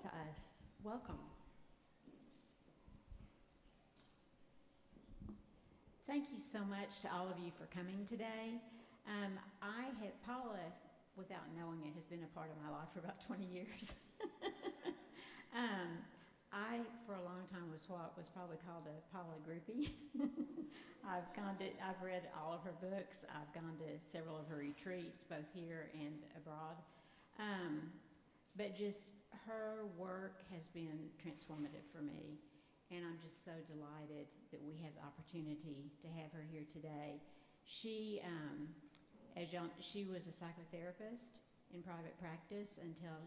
to us. Welcome. Thank you so much to all of you for coming today. Paula, without knowing it, has been a part of my life for about 20 years. I, for a long time, was what was probably called a Paula groupie. I've read all of her books. I've gone to several of her retreats, both here and abroad. But just her work has been transformative for me. And I'm just so delighted that we have the opportunity to have her here today. She was a psychotherapist in private practice until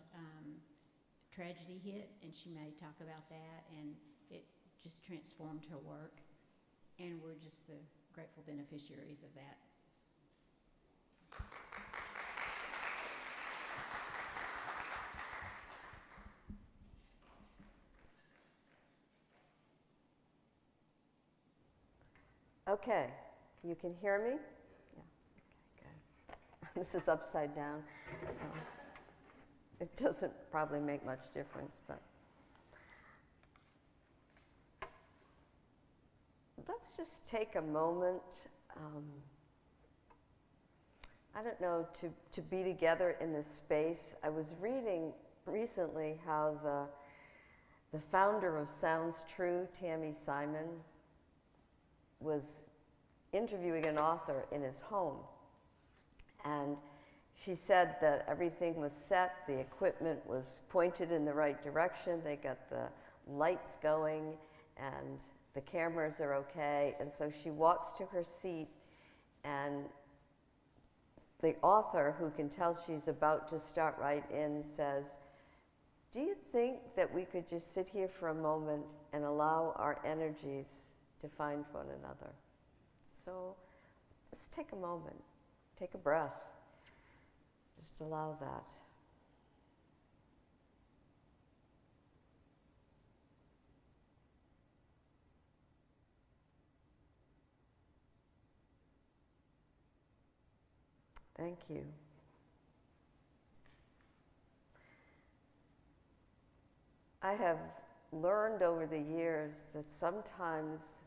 tragedy hit, and she may talk about that, and it just transformed her work, and we're just the grateful beneficiaries of that. Okay, you can hear me? Yeah, okay, good. This is upside down. It doesn't probably make much difference, but let's just take a moment, I don't know, to be together in this space. I was reading recently how the founder of Sounds True, Tammy Simon, was interviewing an author in his home, and she said that everything was set, the equipment was pointed in the right direction, they got the lights going, and the cameras are okay, and so she walks to her seat, and the author, who can tell she's about to start right in, says, "Do you think that we could just sit here for a moment and allow our energies to find one another?" So just take a moment, take a breath, just allow that. Thank you. I have learned over the years that sometimes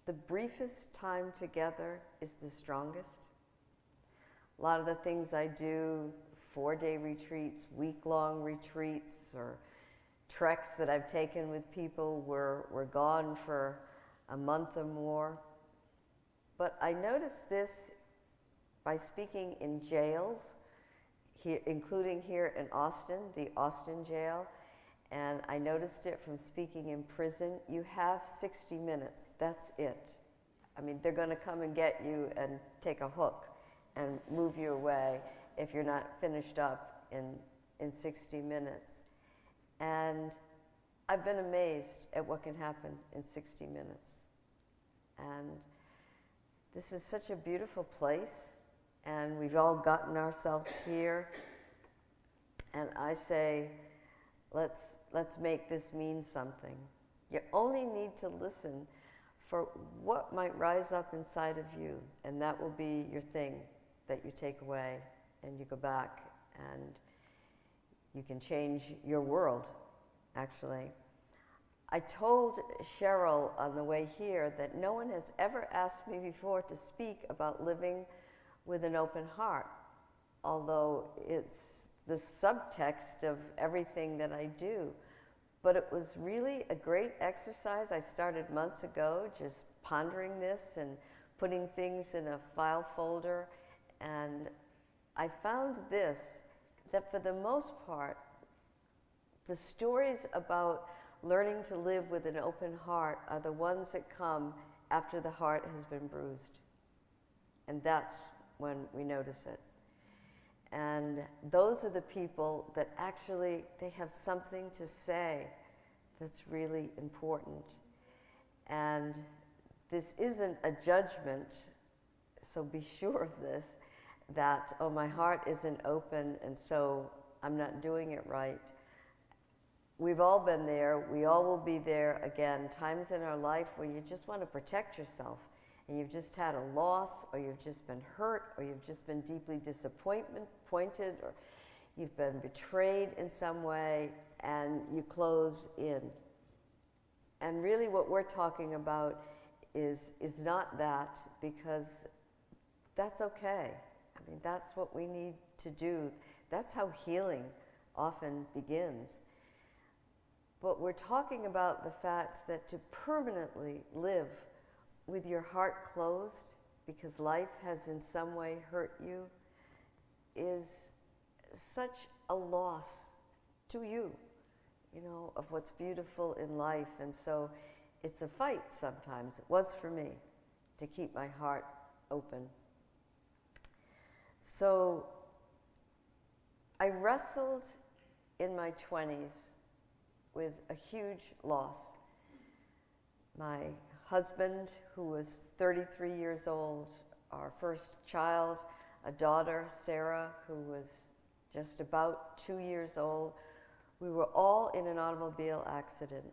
the briefest time together is the strongest. A lot of the things I do, 4-day retreats, week-long retreats, or treks that I've taken with people, were gone for a month or more. But I noticed this by speaking in jails, here, including here in Austin, the Austin jail. And I noticed it from speaking in prison. You have 60 minutes, that's it. I mean, they're gonna come and get you and take a hook and move you away if you're not finished up in 60 minutes. And I've been amazed at what can happen in 60 minutes. And this is such a beautiful place, and we've all gotten ourselves here. And I say, let's make this mean something. You only need to listen for what might rise up inside of you, and that will be your thing that you take away, and you go back and you can change your world, actually. I told Cheryl on the way here that no one has ever asked me before to speak about living with an open heart, although it's the subtext of everything that I do. But it was really a great exercise. I started months ago just pondering this and putting things in a file folder, and I found this, that for the most part, the stories about learning to live with an open heart are the ones that come after the heart has been bruised. And that's when we notice it. And those are the people that actually, they have something to say that's really important. And this isn't a judgment, so be sure of this, that, oh, my heart isn't open and so I'm not doing it right. We've all been there, we all will be there again, times in our life where you just want to protect yourself, and you've just had a loss, or you've just been hurt, or you've just been deeply disappointed, or you've been betrayed in some way, and you close in. And really what we're talking about is not that, because that's okay. I mean, that's what we need to do. That's how healing often begins. But we're talking about the fact that to permanently live with your heart closed because life has in some way hurt you is such a loss to you, you know, of what's beautiful in life. And so it's a fight sometimes. It was for me to keep my heart open. So I wrestled in my 20s with a huge loss. My husband, who was 33 years old, our first child, a daughter, Sarah, who was just about 2 years old. We were all in an automobile accident.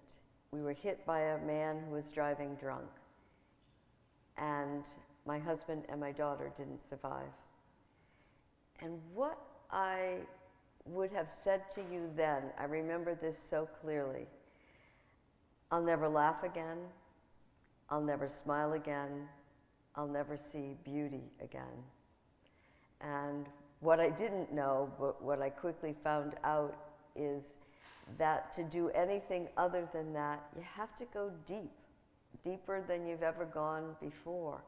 We were hit by a man who was driving drunk. And my husband and my daughter didn't survive. And what I would have said to you then, I remember this so clearly: I'll never laugh again. I'll never smile again. I'll never see beauty again. And what I didn't know, but what I quickly found out, is that to do anything other than that, you have to go deep, deeper than you've ever gone before.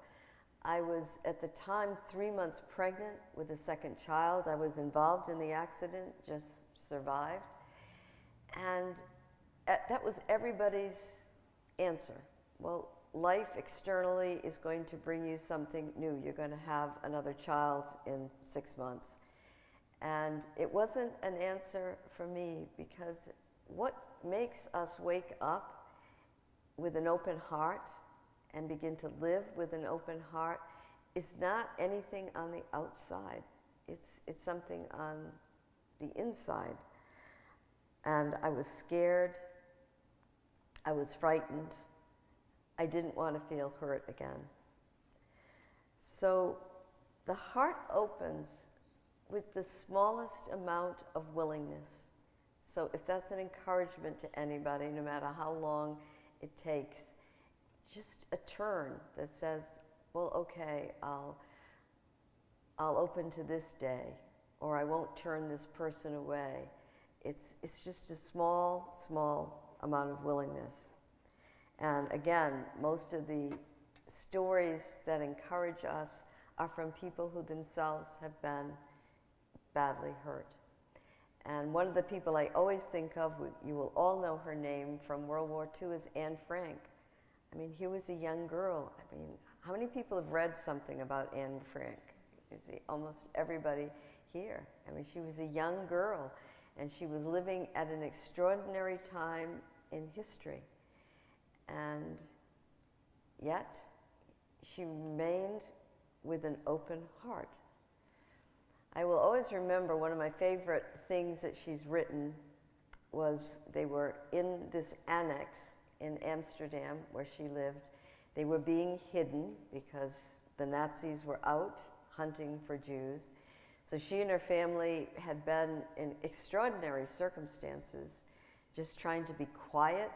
I was, at the time, 3 months pregnant with a second child. I was involved in the accident, just survived. And that was everybody's answer. Well, life externally is going to bring you something new. You're going to have another child in 6 months. And it wasn't an answer for me, because what makes us wake up with an open heart and begin to live with an open heart is not anything on the outside. It's something on the inside. And I was scared. I was frightened. I didn't want to feel hurt again. So the heart opens with the smallest amount of willingness. So if that's an encouragement to anybody, no matter how long it takes, just a turn that says, well, okay, I'll open to this day, or I won't turn this person away. It's just a small amount of willingness. And again, most of the stories that encourage us are from people who themselves have been badly hurt. And one of the people I always think of, you will all know her name from World War II, is Anne Frank. I mean, here was a young girl. I mean, how many people have read something about Anne Frank? Almost everybody here. I mean, she was a young girl, and she was living at an extraordinary time in history. And yet, she remained with an open heart. I will always remember one of my favorite things that she's written was, they were in this annex in Amsterdam where she lived. They were being hidden because the Nazis were out hunting for Jews. So she and her family had been in extraordinary circumstances, just trying to be quiet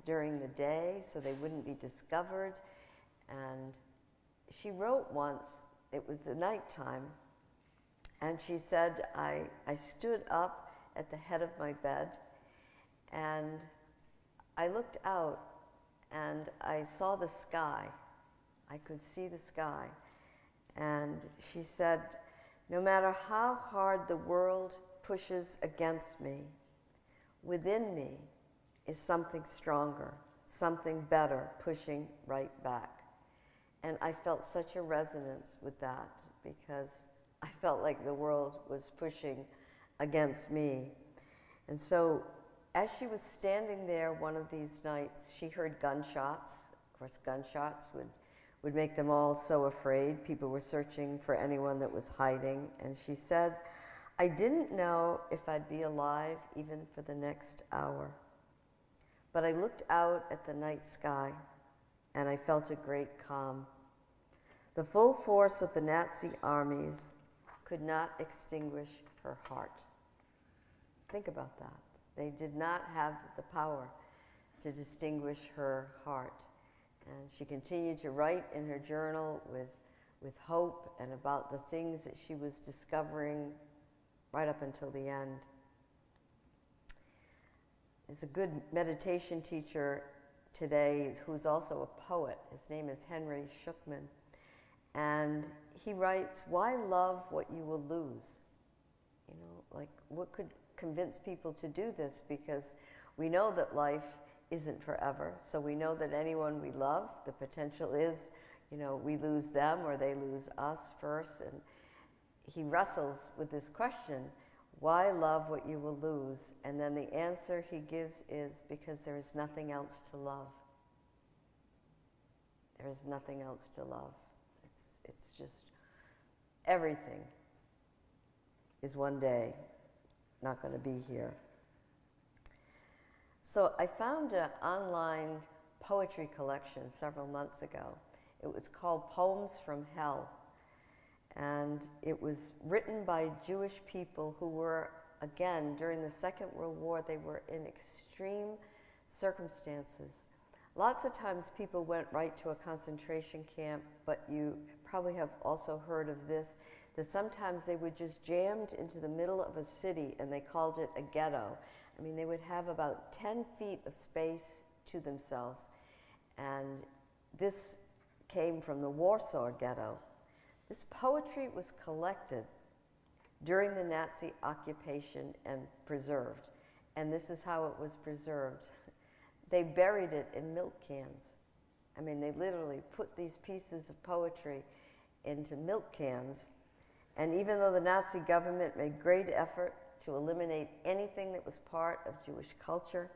during the day so they wouldn't be discovered. And she wrote once, it was the nighttime, and she said, I stood up at the head of my bed, and I looked out, and I saw the sky. I could see the sky. And she said, no matter how hard the world pushes against me, within me is something stronger, something better pushing right back. And I felt such a resonance with that, because I felt like the world was pushing against me. And so as she was standing there one of these nights, she heard gunshots. Of course, gunshots would make them all so afraid. People were searching for anyone that was hiding. And she said, I didn't know if I'd be alive even for the next hour. But I looked out at the night sky, and I felt a great calm. The full force of the Nazi armies could not extinguish her heart. Think about that. They did not have the power to distinguish her heart. And she continued to write in her journal with hope and about the things that she was discovering right up until the end. There's a good meditation teacher today who's also a poet. His name is Henry Schuckman. And he writes, why love what you will lose? You know, like what could convince people to do this? Because we know that life isn't forever. So we know that anyone we love, the potential is, you know, we lose them or they lose us first. And he wrestles with this question, why love what you will lose? And then the answer he gives is because there is nothing else to love. There is nothing else to love. It's just everything is one day not going to be here. So I found an online poetry collection several months ago. It was called Poems from Hell. And it was written by Jewish people who were, again, during the Second World War, they were in extreme circumstances. Lots of times people went right to a concentration camp, but you probably have also heard of this, that sometimes they were just jammed into the middle of a city and they called it a ghetto. I mean, they would have about 10 feet of space to themselves. And this came from the Warsaw Ghetto. This poetry was collected during the Nazi occupation and preserved. And this is how it was preserved. They buried it in milk cans. I mean, they literally put these pieces of poetry into milk cans. And even though the Nazi government made great effort to eliminate anything that was part of Jewish culture,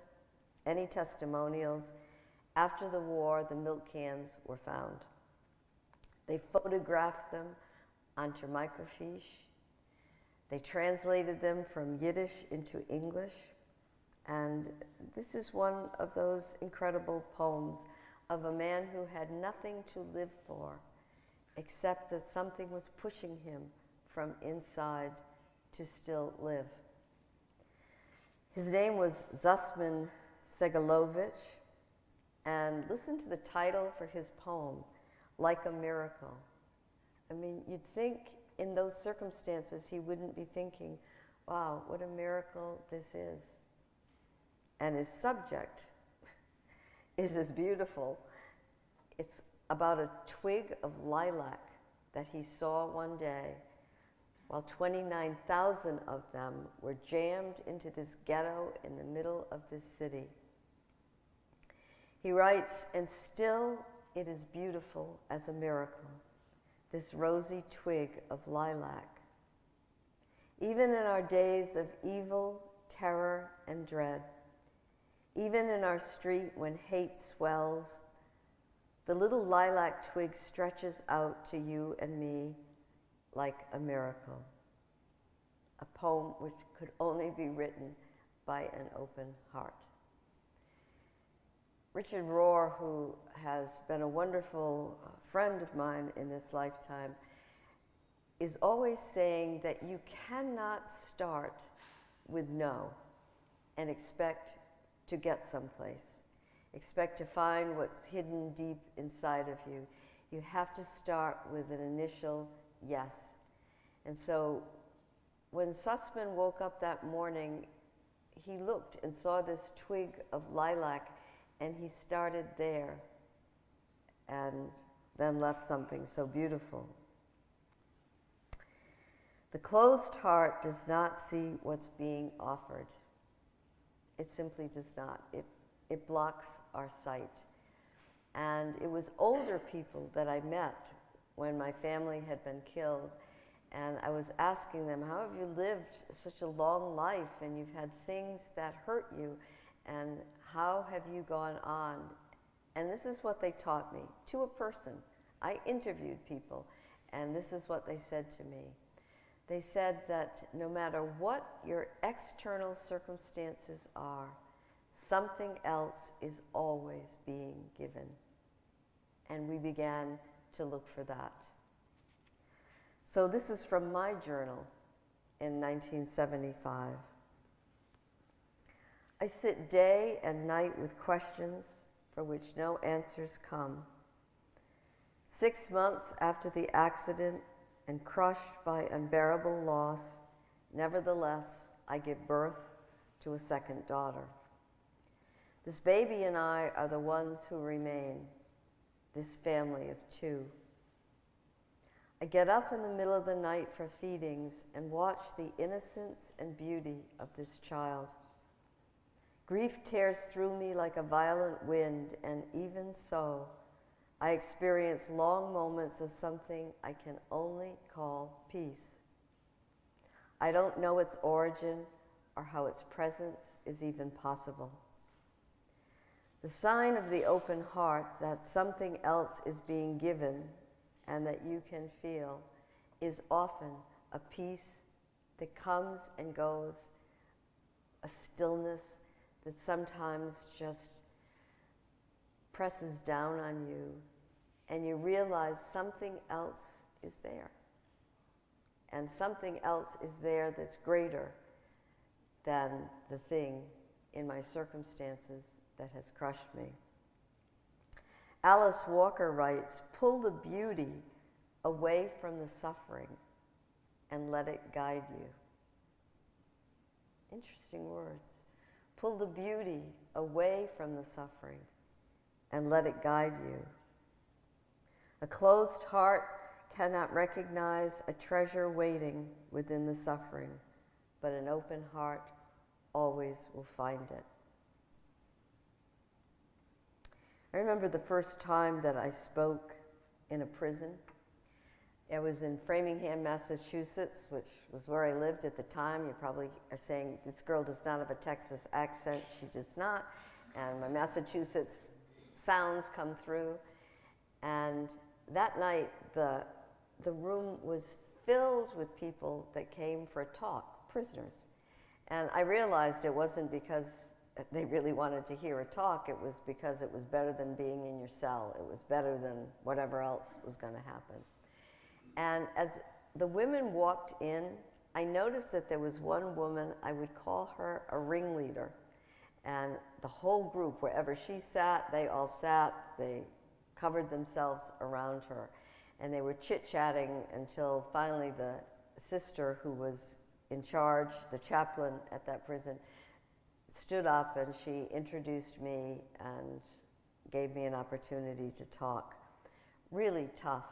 any testimonials, after the war, the milk cans were found. They photographed them onto microfiche. They translated them from Yiddish into English. And this is one of those incredible poems of a man who had nothing to live for, except that something was pushing him from inside to still live. His name was Zusman Segalovich, and listen to the title for his poem, Like a Miracle. I mean, you'd think in those circumstances he wouldn't be thinking, wow, what a miracle this is. And his subject is as beautiful. It's about a twig of lilac that he saw one day while 29,000 of them were jammed into this ghetto in the middle of this city. He writes, and still it is beautiful as a miracle, this rosy twig of lilac. Even in our days of evil, terror, and dread, even in our street when hate swells, the little lilac twig stretches out to you and me like a miracle. A poem which could only be written by an open heart. Richard Rohr, who has been a wonderful friend of mine in this lifetime, is always saying that you cannot start with no and expect to get someplace. Expect to find what's hidden deep inside of you. You have to start with an initial yes. And so when Sussman woke up that morning, he looked and saw this twig of lilac, and he started there and then left something so beautiful. The closed heart does not see what's being offered. It simply does not. It blocks our sight. And it was older people that I met when my family had been killed. And I was asking them, how have you lived such a long life and you've had things that hurt you? And how have you gone on? And this is what they taught me, to a person. I interviewed people, and this is what they said to me. They said that no matter what your external circumstances are, something else is always being given. And we began to look for that. So this is from my journal in 1975. I sit day and night with questions for which no answers come. 6 months after the accident and crushed by unbearable loss, nevertheless, I give birth to a second daughter. This baby and I are the ones who remain, this family of two. I get up in the middle of the night for feedings and watch the innocence and beauty of this child. Grief tears through me like a violent wind, and even so, I experience long moments of something I can only call peace. I don't know its origin or how its presence is even possible. The sign of the open heart that something else is being given and that you can feel is often a peace that comes and goes, a stillness that sometimes just presses down on you, and you realize something else is there. And something else is there that's greater than the thing in my circumstances that has crushed me. Alice Walker writes, "Pull the beauty away from the suffering and let it guide you." Interesting words. Pull the beauty away from the suffering and let it guide you. A closed heart cannot recognize a treasure waiting within the suffering, but an open heart always will find it. I remember the first time that I spoke in a prison. I was in Framingham, Massachusetts, which was where I lived at the time. You probably are saying, this girl does not have a Texas accent. She does not. And my Massachusetts sounds come through. And that night, the room was filled with people that came for a talk, prisoners. And I realized it wasn't because they really wanted to hear a talk. It was because it was better than being in your cell. It was better than whatever else was going to happen. And as the women walked in, I noticed that there was one woman, I would call her a ringleader. And the whole group, wherever she sat, they all sat. They covered themselves around her. And they were chit-chatting until finally the sister who was in charge, the chaplain at that prison, stood up and she introduced me and gave me an opportunity to talk. Really tough.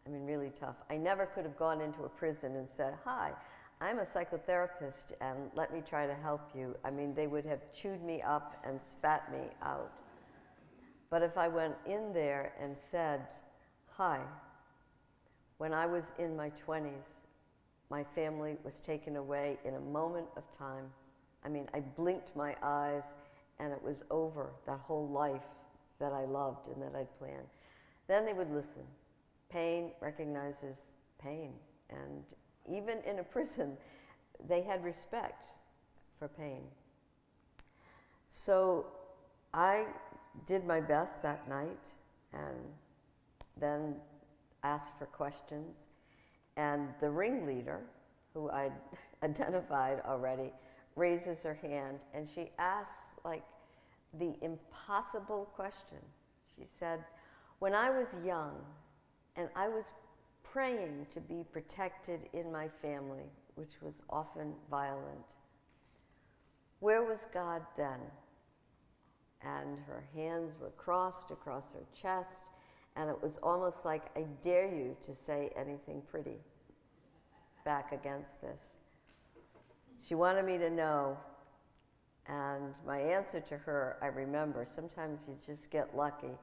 I mean, really tough. I never could have gone into a prison and said, "Hi, I'm a psychotherapist and let me try to help you." I mean, they would have chewed me up and spat me out. But if I went in there and said, "Hi, when I was in my 20s, my family was taken away in a moment of time. I mean, I blinked my eyes and it was over, that whole life that I loved and that I'd planned." Then they would listen. Pain recognizes pain. And even in a prison, they had respect for pain. So I did my best that night and then asked for questions. And the ringleader, who I'd identified already, raises her hand and she asks like the impossible question. She said, "When I was young and I was praying to be protected in my family, which was often violent, where was God then?" And her hands were crossed across her chest, and it was almost like, "I dare you to say anything pretty back against this." She wanted me to know, and my answer to her, I remember, sometimes you just get lucky.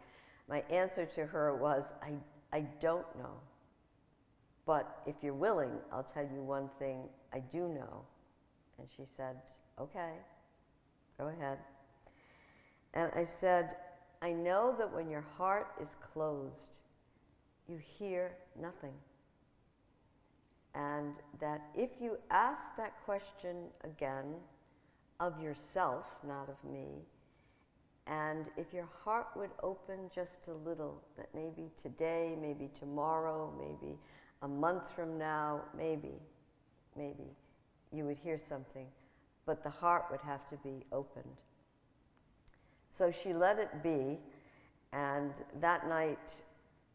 My answer to her was, I don't know. But if you're willing, I'll tell you one thing I do know. And she said, "Okay, go ahead." And I said, "I know that when your heart is closed, you hear nothing. And that if you ask that question again of yourself, not of me, and if your heart would open just a little, that maybe today, maybe tomorrow, maybe a month from now, maybe you would hear something. but the heart would have to be opened. So she let it be, and that night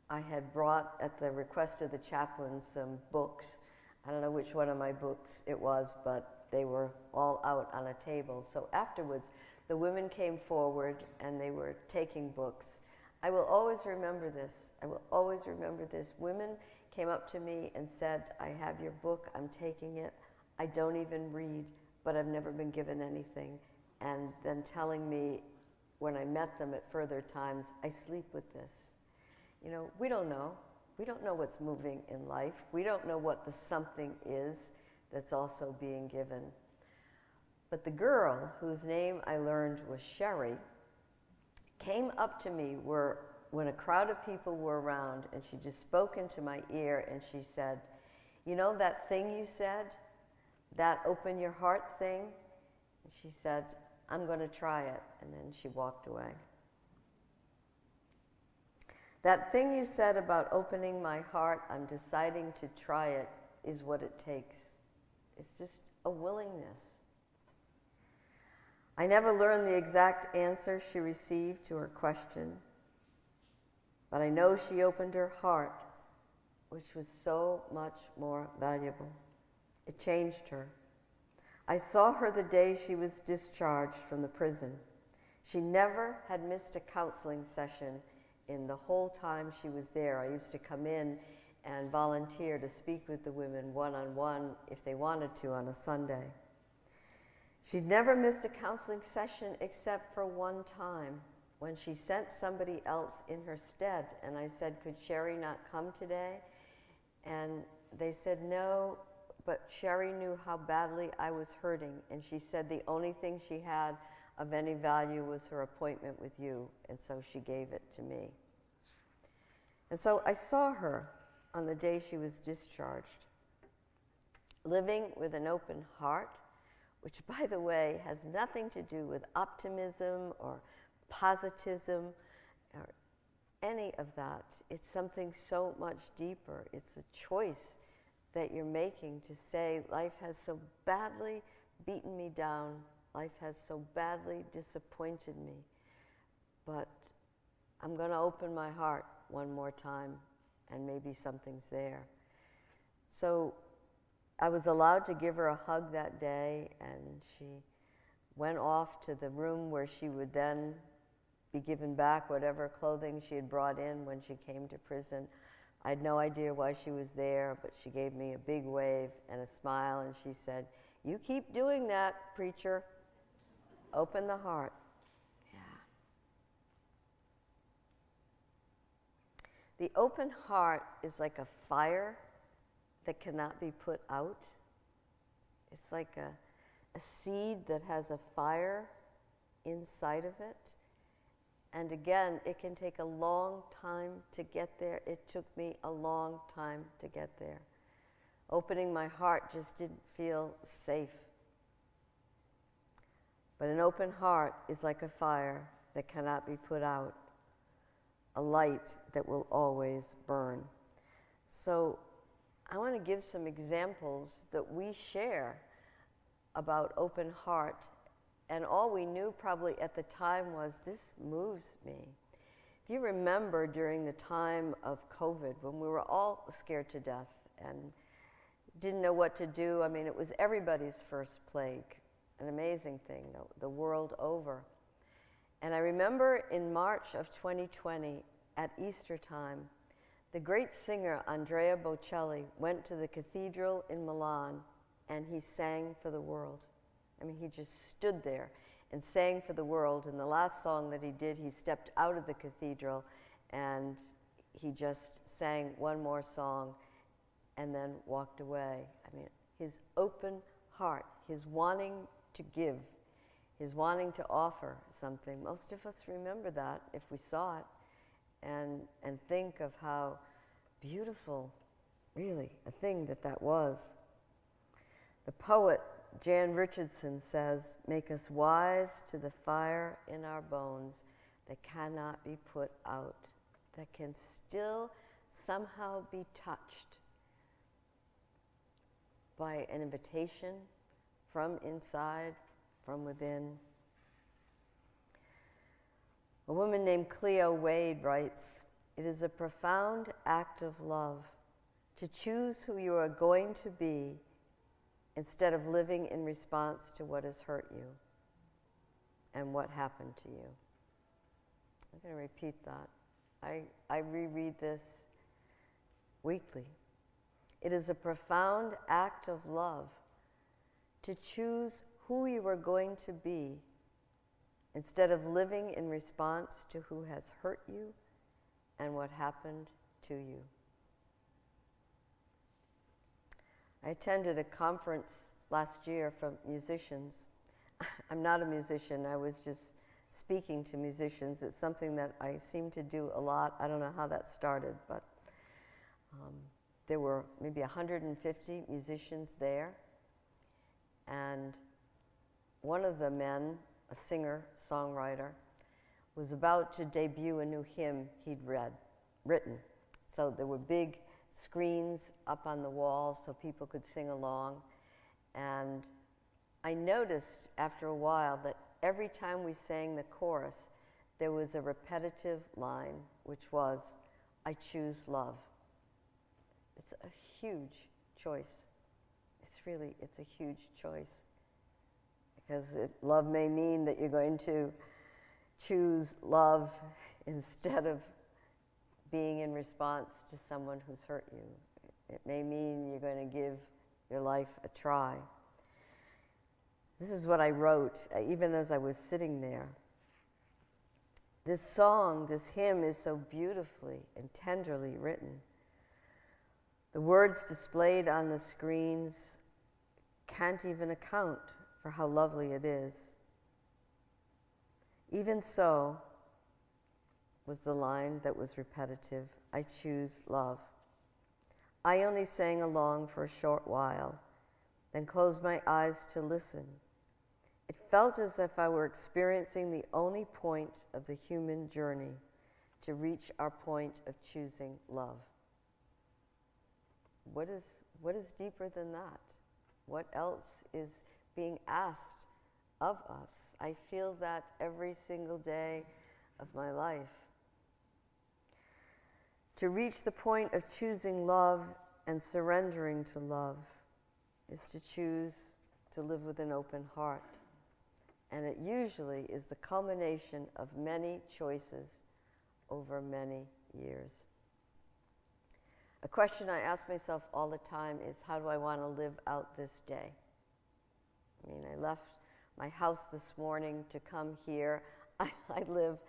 I had brought, at the request of the chaplain, some books. I don't know which one of my books it was, but they were all out on a table. So afterwards, the women came forward and they were taking books. I will always remember this. I will always remember this. Women came up to me and said, I have your book, I'm taking it. I don't even read, but I've never been given anything. And then telling me, when I met them at further times, I sleep with this. You know, we don't know. We don't know what's moving in life. We don't know what the something is that's also being given. But the girl, whose name I learned was Sherry, came up to me when a crowd of people were around, and she just spoke into my ear, and she said, you know that thing you said, that open your heart thing? And she said, I'm going to try it. And then she walked away. That thing you said about opening my heart, I'm deciding to try it, is what it takes. It's just a willingness. I never learned the exact answer she received to her question, but I know she opened her heart, which was so much more valuable. It changed her. I saw her the day she was discharged from the prison. She never had missed a counseling session in the whole time she was there. I used to come in and volunteer to speak with the women one-on-one if they wanted to on a Sunday. She'd never missed a counseling session except for one time when she sent somebody else in her stead. And I said, could Sherry not come today? And they said no, but Sherry knew how badly I was hurting. And she said the only thing she had of any value was her appointment with you. And so she gave it to me. And so I saw her on the day she was discharged, living with an open heart, which, by the way, has nothing to do with optimism or positivism or any of that. It's something so much deeper. It's the choice that you're making to say, life has so badly beaten me down, life has so badly disappointed me, but I'm going to open my heart one more time, and maybe something's there. So I was allowed to give her a hug that day, and she went off to the room where she would then be given back whatever clothing she had brought in when she came to prison. I had no idea why she was there, but she gave me a big wave and a smile, and she said, you keep doing that, preacher. Open the heart. The open heart is like a fire that cannot be put out. It's like a seed that has a fire inside of it. And again, it can take a long time to get there. It took me a long time to get there. Opening my heart just didn't feel safe. But an open heart is like a fire that cannot be put out, a light that will always burn. So I want to give some examples that we share about open heart, and all we knew probably at the time was, this moves me. If you remember during the time of COVID, when we were all scared to death and didn't know what to do, I mean, it was everybody's first plague, an amazing thing, the world over. And I remember in March of 2020, at Easter time, the great singer Andrea Bocelli went to the cathedral in Milan, and he sang for the world. I mean, he just stood there and sang for the world. And the last song that he did, he stepped out of the cathedral and he just sang one more song and then walked away. I mean, his open heart, his wanting to give, his wanting to offer something. Most of us remember that if we saw it, and think of how beautiful, really, a thing that was. The poet Jan Richardson says, make us wise to the fire in our bones that cannot be put out, that can still somehow be touched by an invitation from inside, from within. A woman named Cleo Wade writes, "It is a profound act of love to choose who you are going to be instead of living in response to what has hurt you and what happened to you." I'm going to repeat that. I reread this weekly. It is a profound act of love to choose who you are going to be instead of living in response to who has hurt you and what happened to you. I attended a conference last year for musicians. I'm not a musician, I was just speaking to musicians. It's something that I seem to do a lot. I don't know how that started, but there were maybe 150 musicians there. And one of the men, a singer, songwriter, was about to debut a new hymn he'd written. So there were big screens up on the walls so people could sing along. And I noticed after a while that every time we sang the chorus, there was a repetitive line, which was, "I choose love." It's a huge choice. It's a huge choice. Because love may mean that you're going to choose love instead of being in response to someone who's hurt you. It may mean you're going to give your life a try. This is what I wrote, even as I was sitting there. This song, this hymn, is so beautifully and tenderly written. The words displayed on the screens can't even account for how lovely it is. Even so, was the line that was repetitive, "I choose love." I only sang along for a short while, then closed my eyes to listen. It felt as if I were experiencing the only point of the human journey to reach our point of choosing love. What is deeper than that? What else is being asked of us? I feel that every single day of my life. To reach the point of choosing love and surrendering to love is to choose to live with an open heart. And it usually is the culmination of many choices over many years. A question I ask myself all the time is, how do I want to live out this day? I mean, I left my house this morning to come here. I live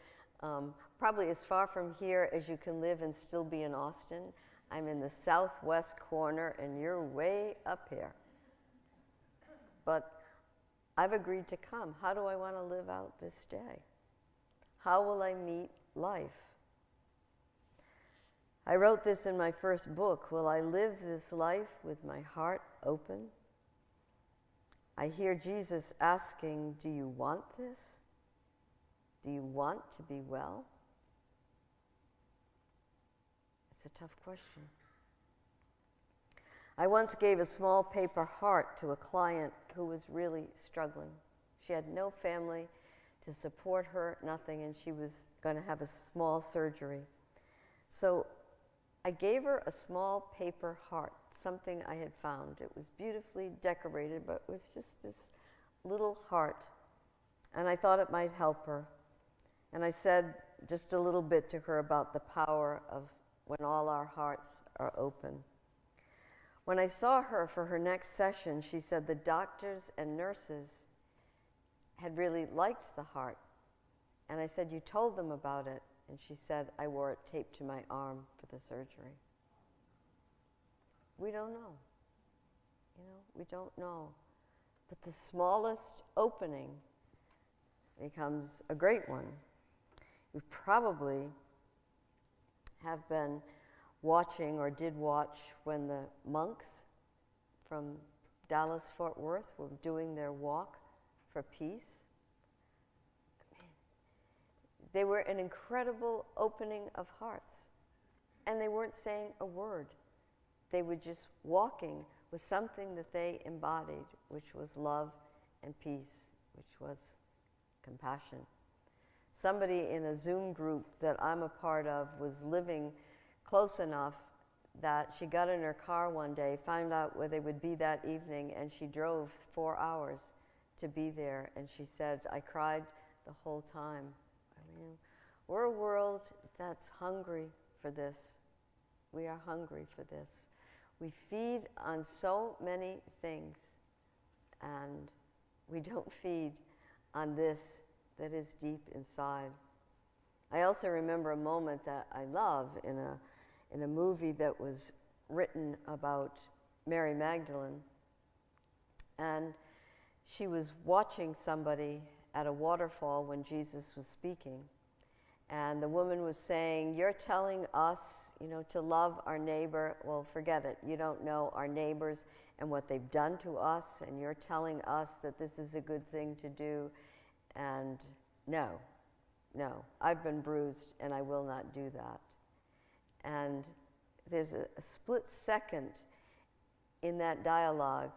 probably as far from here as you can live and still be in Austin. I'm in the southwest corner, and you're way up here. But I've agreed to come. How do I want to live out this day? How will I meet life? I wrote this in my first book. Will I live this life with my heart open? I hear Jesus asking, do you want this? Do you want to be well? It's a tough question. I once gave a small paper heart to a client who was really struggling. She had no family to support her, nothing, and she was going to have a small surgery. So I gave her a small paper heart, something I had found. It was beautifully decorated, but it was just this little heart. And I thought it might help her. And I said just a little bit to her about the power of when all our hearts are open. When I saw her for her next session, she said the doctors and nurses had really liked the heart. And I said, you told them about it? And she said, I wore it taped to my arm for the surgery. We don't know. We don't know. But the smallest opening becomes a great one. You probably have been watching or did watch when the monks from Dallas-Fort Worth were doing their walk for peace. They were an incredible opening of hearts. And they weren't saying a word. They were just walking was something that they embodied, which was love and peace, which was compassion. Somebody in a Zoom group that I'm a part of was living close enough that she got in her car one day, found out where they would be that evening, and she drove 4 hours to be there. And she said, I cried the whole time. I mean, we're a world that's hungry for this. We are hungry for this. We feed on so many things, and we don't feed on this that is deep inside. I also remember a moment that I love in a movie that was written about Mary Magdalene, and she was watching somebody at a waterfall when Jesus was speaking, and the woman was saying, you're telling us, to love our neighbor. Well, forget it. You don't know our neighbors and what they've done to us, and you're telling us that this is a good thing to do. And no, I've been bruised and I will not do that. And there's a split second in that dialogue,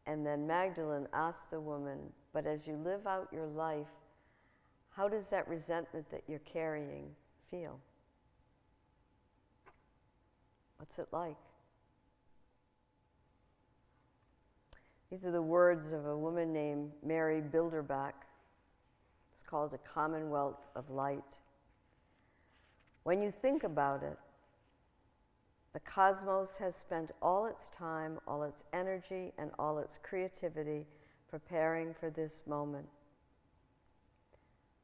and then Magdalene asks the woman, but as you live out your life, how does that resentment that you're carrying feel? What's it like? These are the words of a woman named Mary Bilderbach. It's called A Commonwealth of Light. When you think about it, the cosmos has spent all its time, all its energy, and all its creativity preparing for this moment.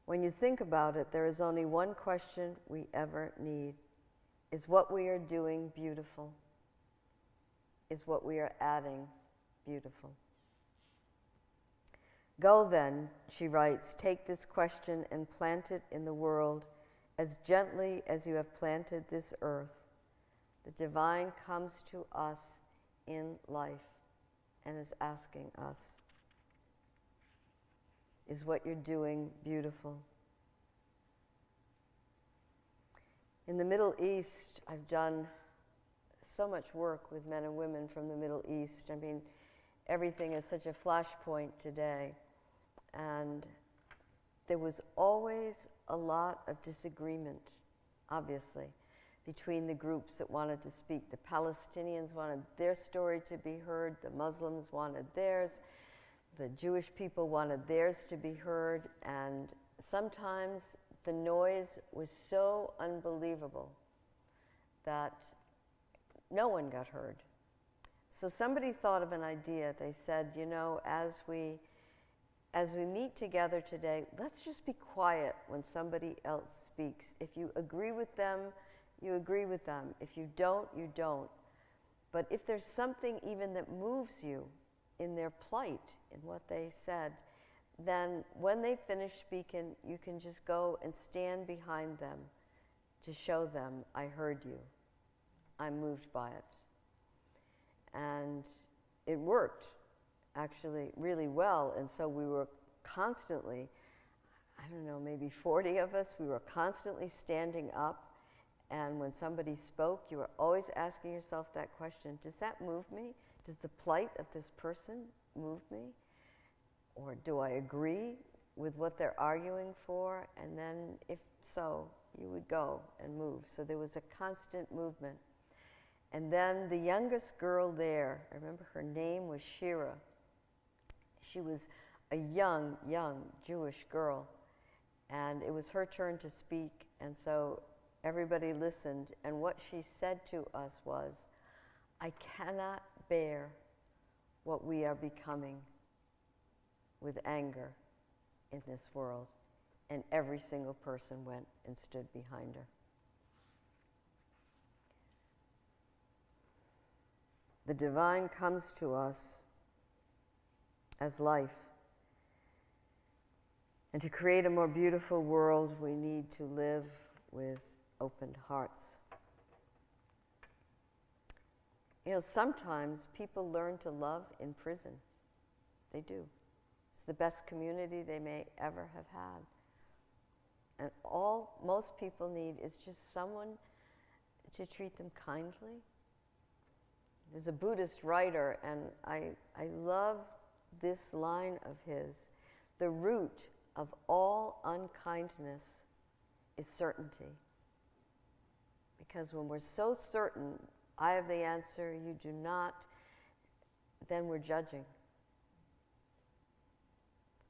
When you think about it, there is only one question we ever need. Is what we are doing beautiful? Is what we are adding beautiful? Go then, she writes, take this question and plant it in the world as gently as you have planted this earth. The divine comes to us in life and is asking us, is what you're doing beautiful? In the Middle East, I've done so much work with men and women from the Middle East. I mean, everything is such a flashpoint today. And there was always a lot of disagreement, obviously, between the groups that wanted to speak. The Palestinians wanted their story to be heard, the Muslims wanted theirs, the Jewish people wanted theirs to be heard, and sometimes the noise was so unbelievable that no one got heard. So somebody thought of an idea. They said, as we meet together today, let's just be quiet when somebody else speaks. If you agree with them, you agree with them. If you don't, you don't. But if there's something even that moves you in their plight, in what they said, then when they finish speaking, you can just go and stand behind them to show them, I heard you. I'm moved by it. And it worked, actually, really well. And so we were constantly, maybe 40 of us, we were constantly standing up. And when somebody spoke, you were always asking yourself that question, does that move me? Does the plight of this person move me? Or do I agree with what they're arguing for? And then, if so, you would go and move. So there was a constant movement. And then the youngest girl there, I remember her name was Shira. She was a young Jewish girl. And it was her turn to speak. And so everybody listened. And what she said to us was, I cannot bear what we are becoming with anger in this world. And every single person went and stood behind her. The divine comes to us as life. And to create a more beautiful world, we need to live with open hearts. Sometimes people learn to love in prison. They do. It's the best community they may ever have had. And all most people need is just someone to treat them kindly, There's a Buddhist writer, and I love this line of his. The root of all unkindness is certainty. Because when we're so certain, I have the answer, you do not, then we're judging.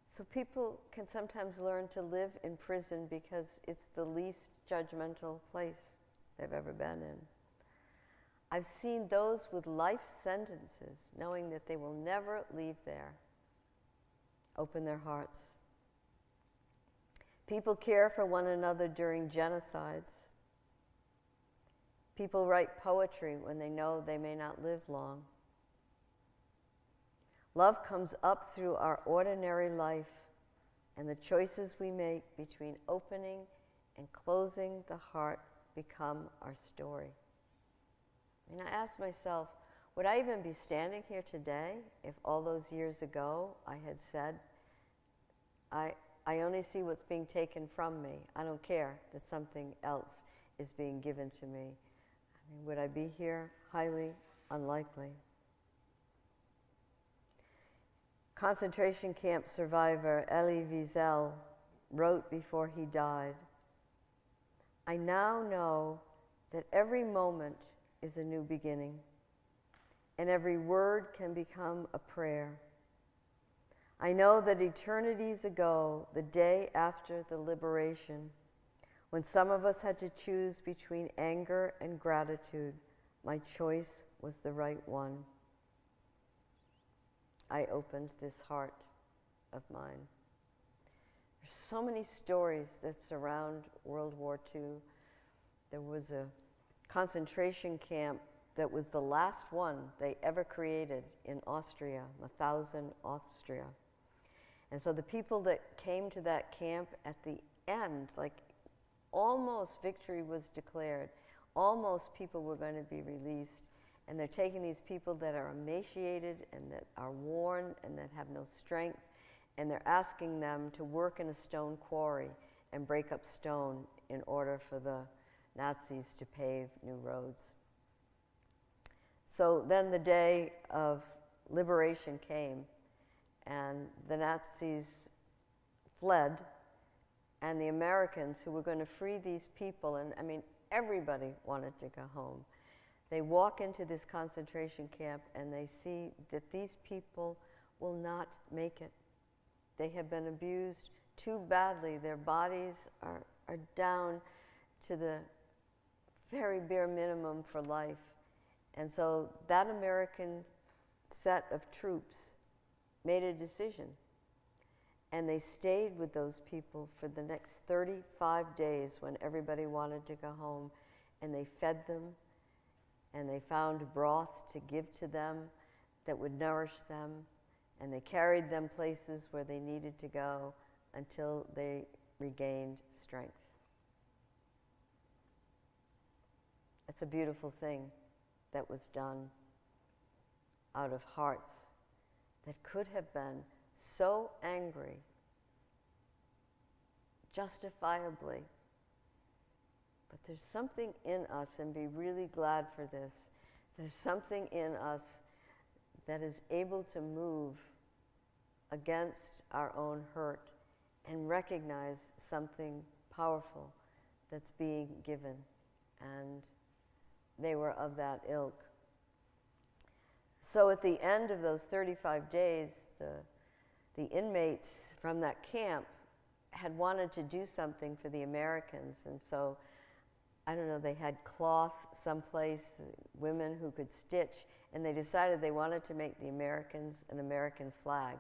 So people can sometimes learn to live in prison because it's the least judgmental place they've ever been in. I've seen those with life sentences, knowing that they will never leave there, open their hearts. People care for one another during genocides. People write poetry when they know they may not live long. Love comes up through our ordinary life and the choices we make between opening and closing the heart become our story. And I asked myself, would I even be standing here today if all those years ago I had said, I only see what's being taken from me. I don't care that something else is being given to me. I mean, would I be here? Highly unlikely. Concentration camp survivor Elie Wiesel wrote before he died, I now know that every moment is a new beginning, and every word can become a prayer. I know that eternities ago, the day after the liberation, when some of us had to choose between anger and gratitude, my choice was the right one. I opened this heart of mine. There's so many stories that surround World War II. There was a concentration camp that was the last one they ever created in Austria, Mauthausen, Austria. And so the people that came to that camp at the end, like almost victory was declared, almost people were going to be released, and they're taking these people that are emaciated and that are worn and that have no strength, and they're asking them to work in a stone quarry and break up stone in order for the Nazis to pave new roads. So then the day of liberation came, and the Nazis fled, and the Americans who were going to free these people, and I mean, everybody wanted to go home. They walk into this concentration camp and they see that these people will not make it. They have been abused too badly. Their bodies are down to the very bare minimum for life. And so that American set of troops made a decision. And they stayed with those people for the next 35 days when everybody wanted to go home. And they fed them, and they found broth to give to them that would nourish them. And they carried them places where they needed to go until they regained strength. It's a beautiful thing that was done out of hearts that could have been so angry, justifiably. But there's something in us, and be really glad for this, there's something in us that is able to move against our own hurt and recognize something powerful that's being given. And they were of that ilk. So at the end of those 35 days, the inmates from that camp had wanted to do something for the Americans. And so, I don't know, they had cloth someplace, women who could stitch, and they decided they wanted to make the Americans an American flag.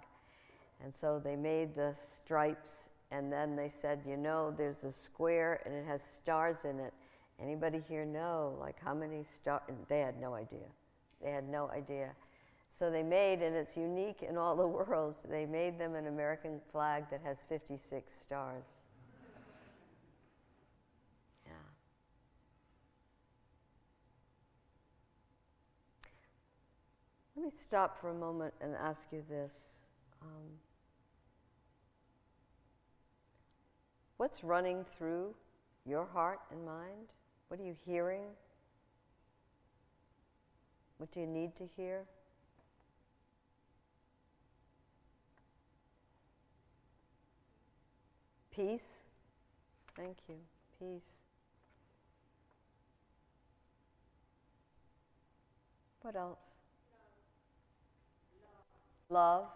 And so they made the stripes, and then they said, you know, there's a square and it has stars in it. Anybody here know, like, how many stars? They had no idea. They had no idea. So they made, and it's unique in all the world, they made them an American flag that has 56 stars. Yeah. Let me stop for a moment and ask you this. What's running through your heart and mind? What are you hearing? What do you need to hear? Peace. Thank you. Peace. What else? Love.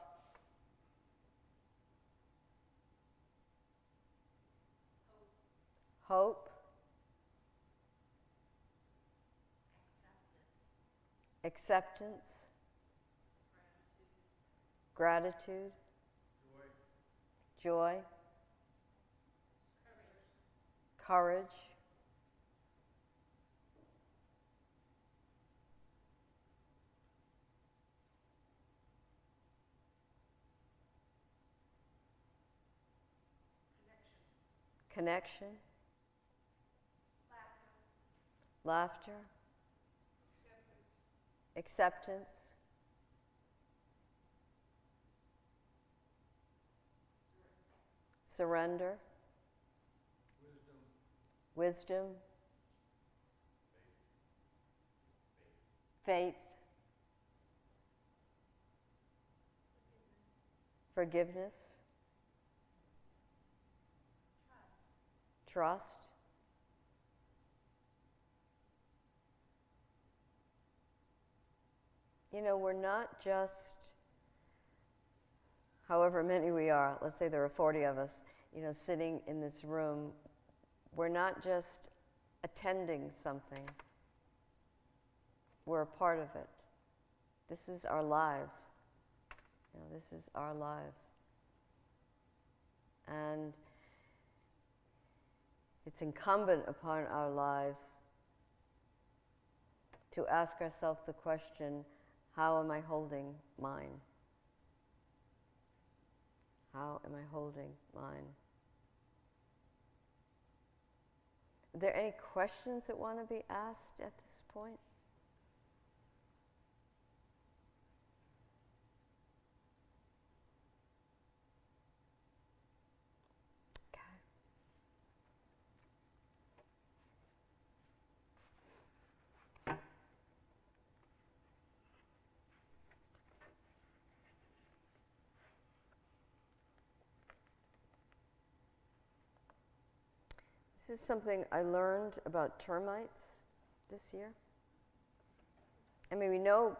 Hope. Acceptance. Gratitude. Joy. Courage. Connection. Laughter. Acceptance. Surrender. Wisdom. Faith. Forgiveness. Trust. You know, we're not just, however many we are, let's say there are 40 of us, you know, sitting in this room, we're not just attending something. We're a part of it. This is our lives. You know, this is our lives. And it's incumbent upon our lives to ask ourselves the question, how am I holding mine? How am I holding mine? Are there any questions that want to be asked at this point? This is something I learned about termites this year. I mean, we know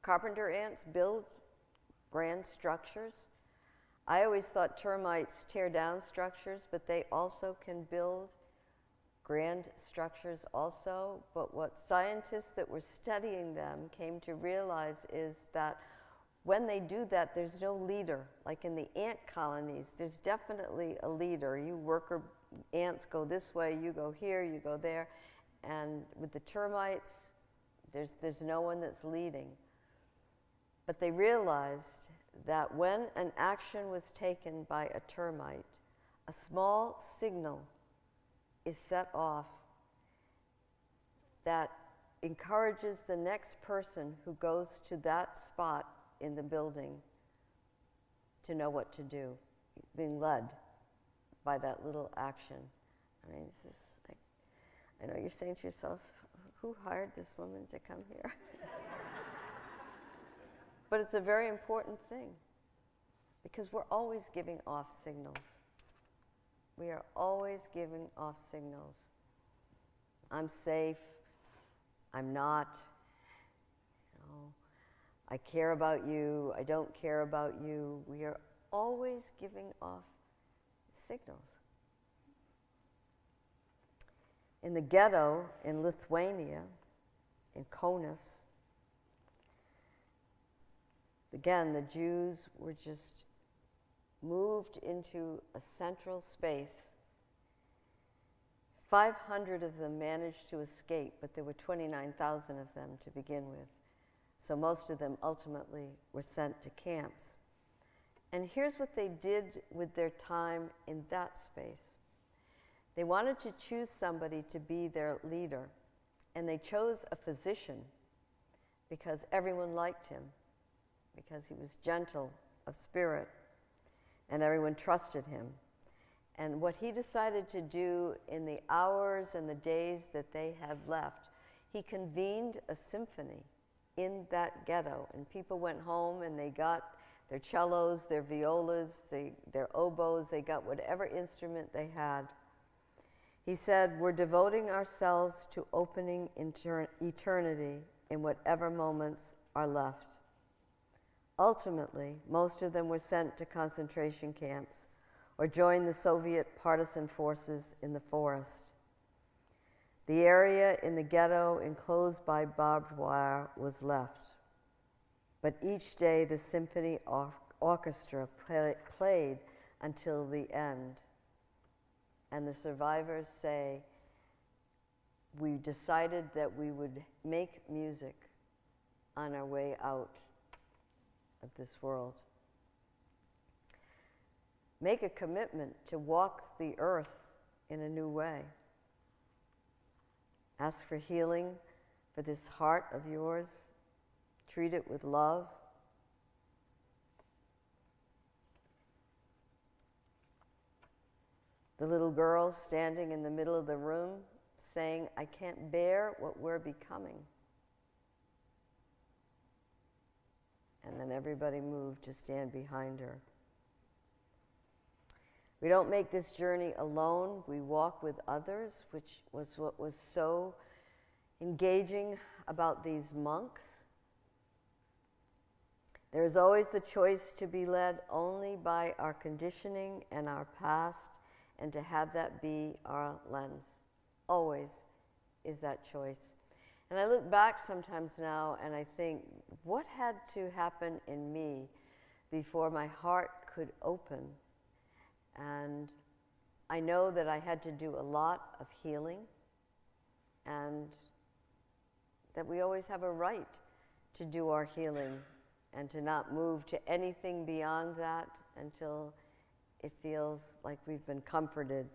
carpenter ants build grand structures. I always thought termites tear down structures, but they also can build grand structures also. But what scientists that were studying them came to realize is that when they do that, there's no leader. Like in the ant colonies, there's definitely a leader. You worker ants go this way, you go here, you go there. And with the termites, there's no one that's leading. But they realized that when an action was taken by a termite, a small signal is set off that encourages the next person who goes to that spot in the building to know what to do, being led by that little action. I mean, this is like, I know you're saying to yourself, who hired this woman to come here? But it's a very important thing because we're always giving off signals. We are always giving off signals. I'm safe, I'm not, you know, I care about you, I don't care about you. We are always giving off signals. In the ghetto in Lithuania, in Kaunas, again, the Jews were just moved into a central space. 500 of them managed to escape, but there were 29,000 of them to begin with. So most of them ultimately were sent to camps. And here's what they did with their time in that space. They wanted to choose somebody to be their leader, and they chose a physician because everyone liked him, because he was gentle of spirit, and everyone trusted him. And what he decided to do in the hours and the days that they had left, he convened a symphony in that ghetto. And people went home and they got their cellos, their violas, their oboes, they got whatever instrument they had. He said, we're devoting ourselves to opening eternity in whatever moments are left. Ultimately, most of them were sent to concentration camps or joined the Soviet partisan forces in the forest. The area in the ghetto enclosed by barbed wire was left. But each day the symphony orchestra played until the end. And the survivors say, we decided that we would make music on our way out of this world. Make a commitment to walk the earth in a new way. Ask for healing for this heart of yours. Treat it with love. The little girl standing in the middle of the room saying, I can't bear what we're becoming. And then everybody moved to stand behind her. We don't make this journey alone. We walk with others, which was what was so engaging about these monks. There is always the choice to be led only by our conditioning and our past, and to have that be our lens. Always is that choice. And I look back sometimes now and I think, what had to happen in me before my heart could open? And I know that I had to do a lot of healing, and that we always have a right to do our healing and to not move to anything beyond that until it feels like we've been comforted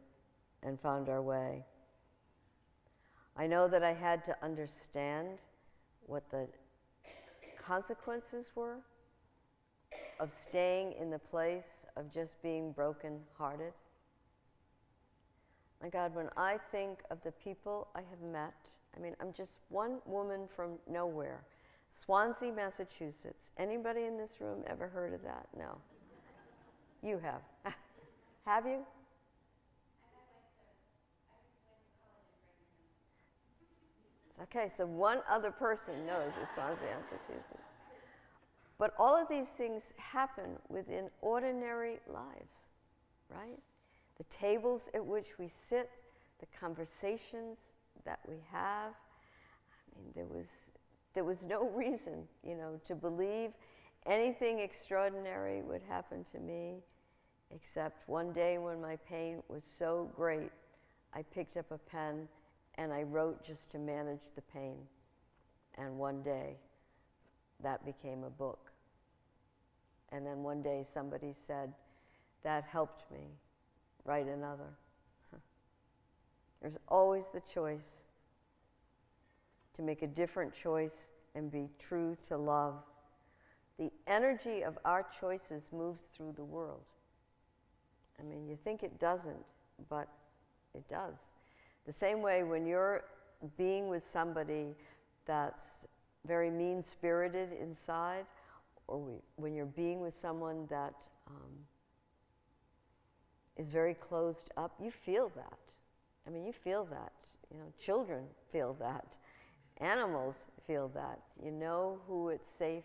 and found our way. I know that I had to understand what the consequences were of staying in the place of just being broken-hearted. My God, when I think of the people I have met, I mean, I'm just one woman from nowhere. Swansea, Massachusetts. Anybody in this room ever heard of that? No. You have. Have you? Okay, so one other person knows of Swansea, Massachusetts. But all of these things happen within ordinary lives, right? The tables at which we sit, the conversations that we have. I mean, there was no reason, to believe anything extraordinary would happen to me, except one day when my pain was so great, I picked up a pen and I wrote just to manage the pain. And one day, that became a book. And then one day somebody said, that helped me write another. There's always the choice to make a different choice and be true to love. The energy of our choices moves through the world. I mean, you think it doesn't, but it does. The same way when you're being with somebody that's very mean-spirited inside, or when you're being with someone that is very closed up, you feel that. I mean, you feel that. Children feel that. Animals feel that. You know who it's safe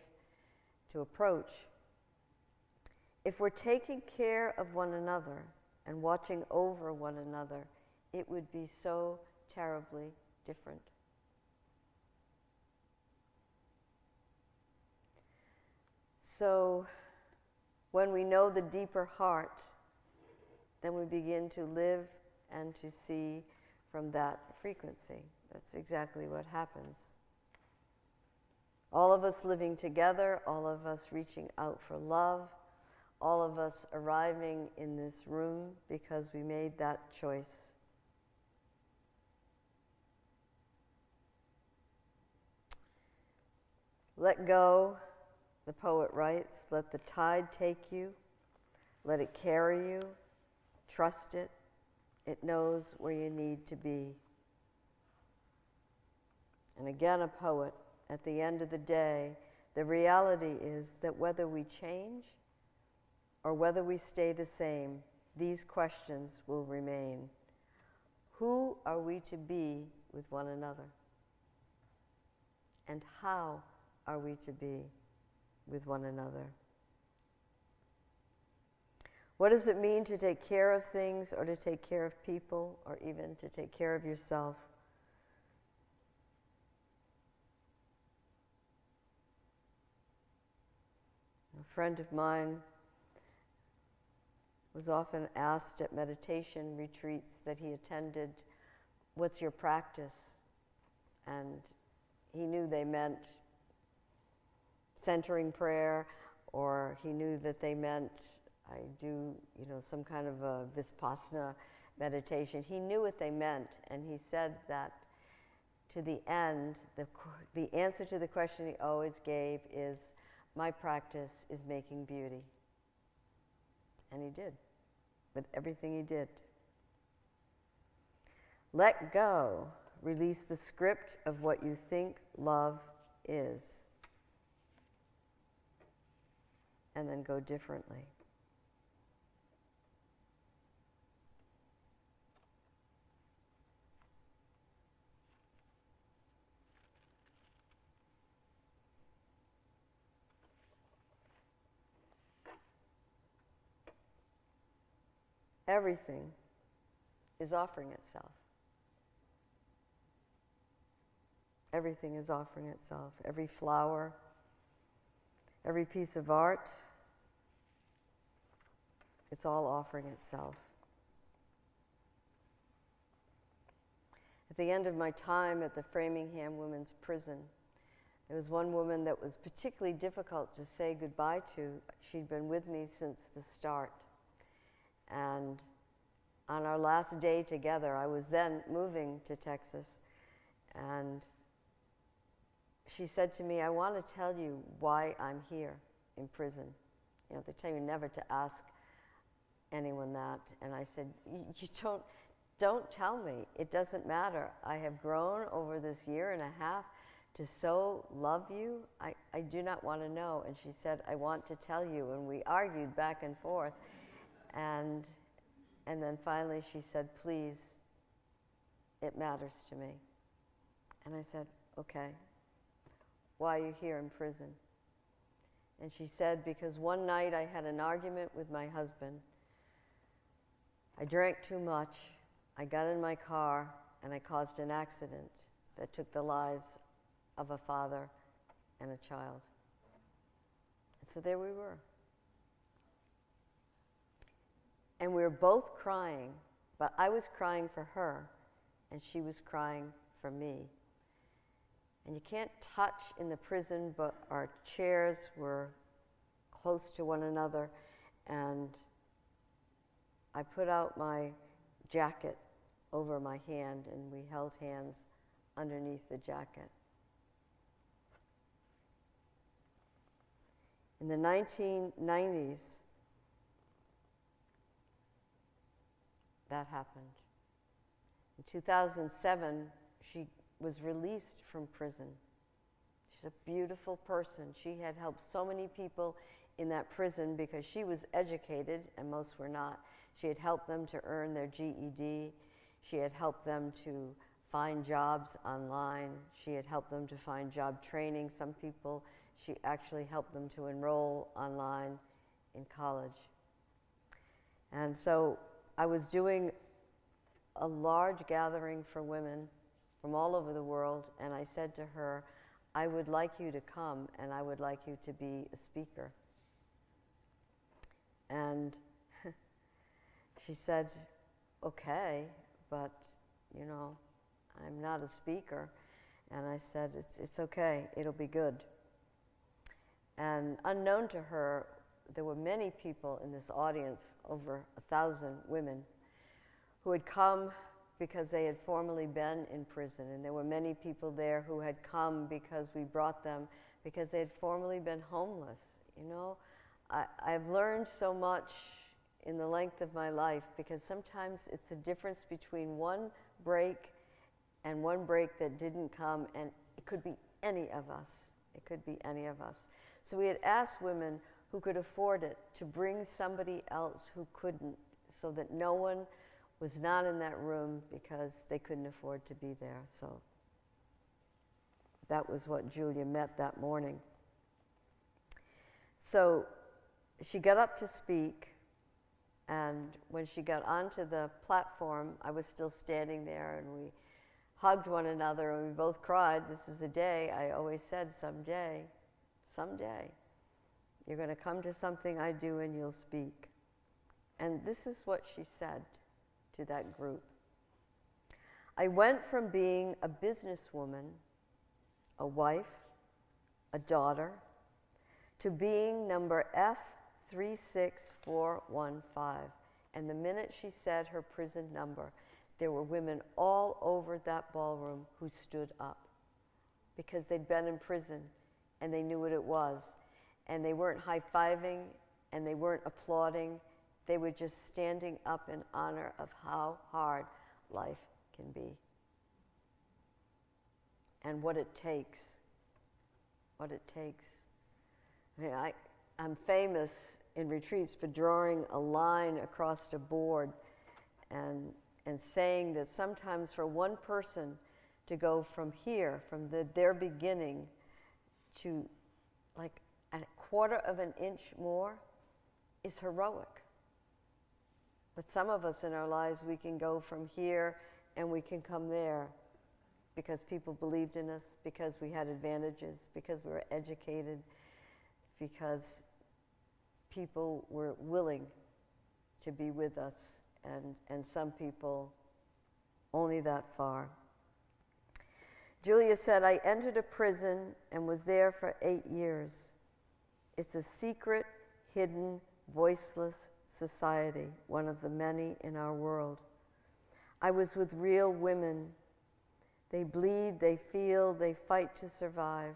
to approach. If we're taking care of one another and watching over one another, it would be so terribly different. So when we know the deeper heart, then we begin to live and to see from that frequency. That's exactly what happens. All of us living together, all of us reaching out for love, all of us arriving in this room because we made that choice. Let go, the poet writes, let the tide take you, let it carry you, trust it, it knows where you need to be. And again, a poet at the end of the day, the reality is that whether we change or whether we stay the same, these questions will remain. Who are we to be with one another? And how are we to be with one another? What does it mean to take care of things, or to take care of people, or even to take care of yourself? A friend of mine was often asked at meditation retreats that he attended, "What's your practice?" And he knew they meant centering prayer, or he knew that they meant, I do, some kind of a Vipassana meditation. He knew what they meant, and he said that to the end, the answer to the question he always gave is, "My practice is making beauty." And he did, with everything he did. Let go. Release the script of what you think love is. And then go differently. Everything is offering itself. Everything is offering itself. Every flower, every piece of art, it's all offering itself. At the end of my time at the Framingham Women's Prison, there was one woman that was particularly difficult to say goodbye to. She'd been with me since the start. And on our last day together, I was then moving to Texas, and she said to me, "I want to tell you why I'm here in prison." They tell you never to ask anyone that. And I said, "You don't tell me. It doesn't matter. I have grown over this year and a half to so love you. I do not want to know." And she said, "I want to tell you." And we argued back and forth. And then finally she said, "Please, it matters to me." And I said, "Okay, why are you here in prison?" And she said, "Because one night I had an argument with my husband. I drank too much. I got in my car and I caused an accident that took the lives of a father and a child." And so there we were. And we were both crying, but I was crying for her, and she was crying for me. And you can't touch in the prison, but our chairs were close to one another, and I put out my jacket over my hand, and we held hands underneath the jacket. In the 1990s, that happened. In 2007, she was released from prison. She's a beautiful person. She had helped so many people in that prison because she was educated, and most were not. She had helped them to earn their GED. She had helped them to find jobs online. She had helped them to find job training. Some people, she actually helped them to enroll online in college. And so I was doing a large gathering for women from all over the world, and I said to her, "I would like you to come, and I would like you to be a speaker." And she said, "Okay, but, I'm not a speaker." And I said, it's okay, it'll be good. And unknown to her, there were many people in this audience, over 1,000 women, who had come because they had formerly been in prison. And there were many people there who had come because we brought them because they had formerly been homeless. I've learned so much in the length of my life, because sometimes it's the difference between one break and one break that didn't come, and it could be any of us. It could be any of us. So we had asked women who could afford it to bring somebody else who couldn't, so that no one was not in that room because they couldn't afford to be there. So that was what Julia met that morning. So she got up to speak, and when she got onto the platform, I was still standing there, and we hugged one another, and we both cried. This is a day I always said, someday, you're going to come to something I do and you'll speak. And this is what she said to that group. I went from being a businesswoman, a wife, a daughter, to being number F36415. And the minute she said her prison number, there were women all over that ballroom who stood up because they'd been in prison and they knew what it was. And they weren't high-fiving and they weren't applauding. They were just standing up in honor of how hard life can be and what it takes. What it takes. I mean, I'm famous in retreats for drawing a line across a board and saying that sometimes for one person to go from here, from their beginning, to like a quarter of an inch more is heroic. But some of us in our lives, we can go from here and we can come there because people believed in us, because we had advantages, because we were educated, because people were willing to be with us, and some people only that far. Julia said, I entered a prison and was there for 8 years. It's a secret, hidden, voiceless society, one of the many in our world. I was with real women. They bleed, they feel, they fight to survive.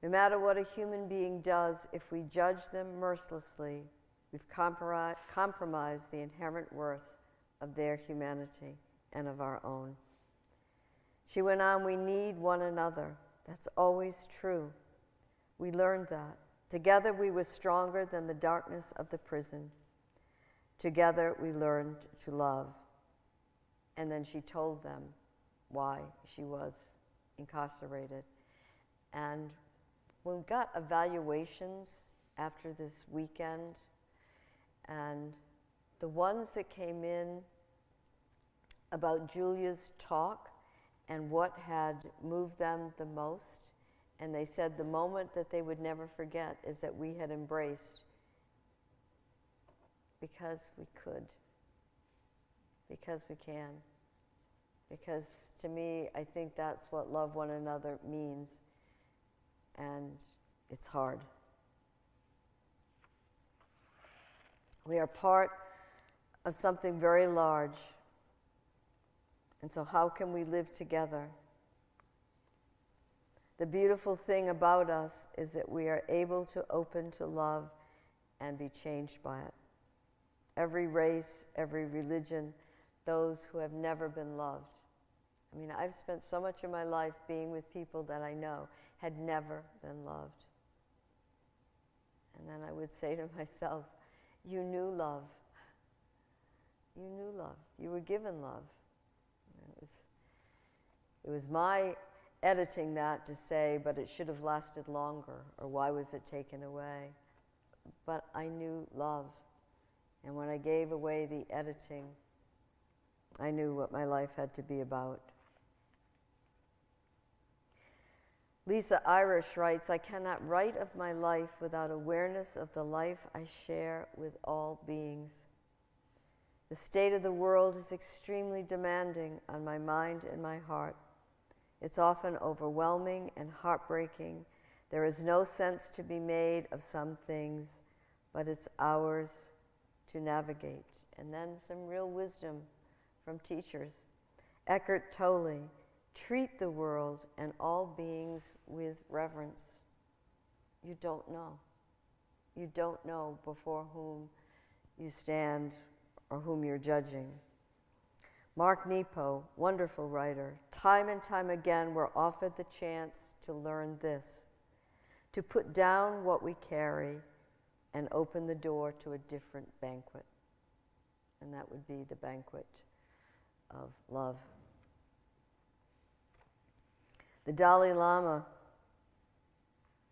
No matter what a human being does, if we judge them mercilessly, we've compromised the inherent worth of their humanity and of our own. She went on, we need one another. That's always true. We learned that. Together we were stronger than the darkness of the prison. Together we learned to love. And then she told them why she was incarcerated. And when we got evaluations after this weekend, and the ones that came in about Julia's talk and what had moved them the most, and they said the moment that they would never forget is that we had embraced because we could, because we can. Because to me, I think that's what love one another means, and it's hard. We are part of something very large, and so how can we live together? The beautiful thing about us is that we are able to open to love and be changed by it. Every race, every religion, those who have never been loved. I mean, I've spent so much of my life being with people that I know had never been loved. And then I would say to myself, you knew love. You knew love. You were given love. It was my editing that to say, but it should have lasted longer, or why was it taken away? But I knew love. And when I gave away the editing, I knew what my life had to be about. Lisa Irish writes, I cannot write of my life without awareness of the life I share with all beings. The state of the world is extremely demanding on my mind and my heart. It's often overwhelming and heartbreaking. There is no sense to be made of some things, but it's ours to navigate. And then some real wisdom from teachers. Eckhart Tolle, treat the world and all beings with reverence. You don't know. You don't know before whom you stand or whom you're judging. Mark Nepo, wonderful writer, time and time again we're offered the chance to learn this, to put down what we carry and open the door to a different banquet. And that would be the banquet of love. The Dalai Lama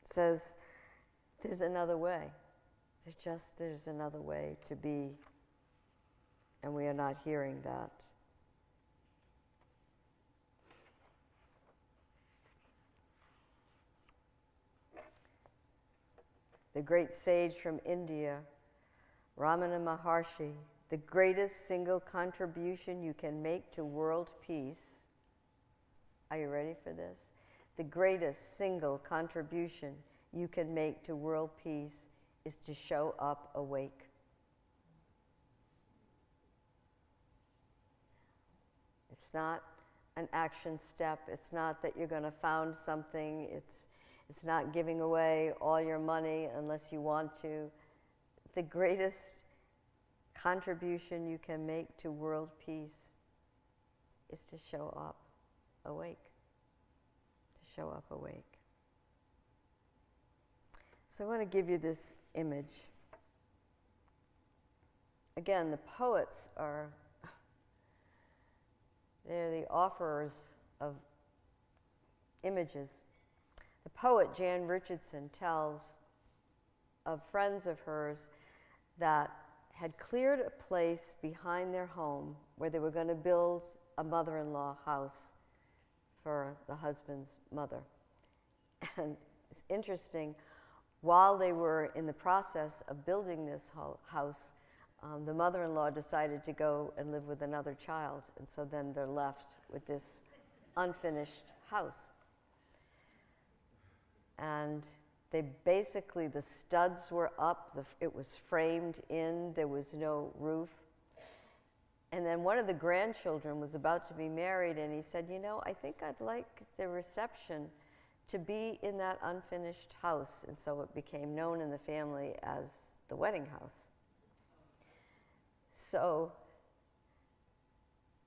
says there's another way. There's another way to be, and we are not hearing that. The great sage from India, Ramana Maharshi, the greatest single contribution you can make to world peace. Are you ready for this? The greatest single contribution you can make to world peace is to show up awake. It's not an action step. It's not that you're going to found something. It's not giving away all your money unless you want to. The greatest contribution you can make to world peace is to show up awake. To show up awake. So I want to give you this image. Again, the poets they're the offerers of images. The poet Jan Richardson tells of friends of hers that had cleared a place behind their home where they were going to build a mother-in-law house for the husband's mother. And it's interesting, while they were in the process of building this house, the mother-in-law decided to go and live with another child, and so then they're left with this unfinished house. And they basically, the studs were up, it was framed in, there was no roof. And then one of the grandchildren was about to be married, and he said, you know, I think I'd like the reception to be in that unfinished house. And so it became known in the family as the wedding house. So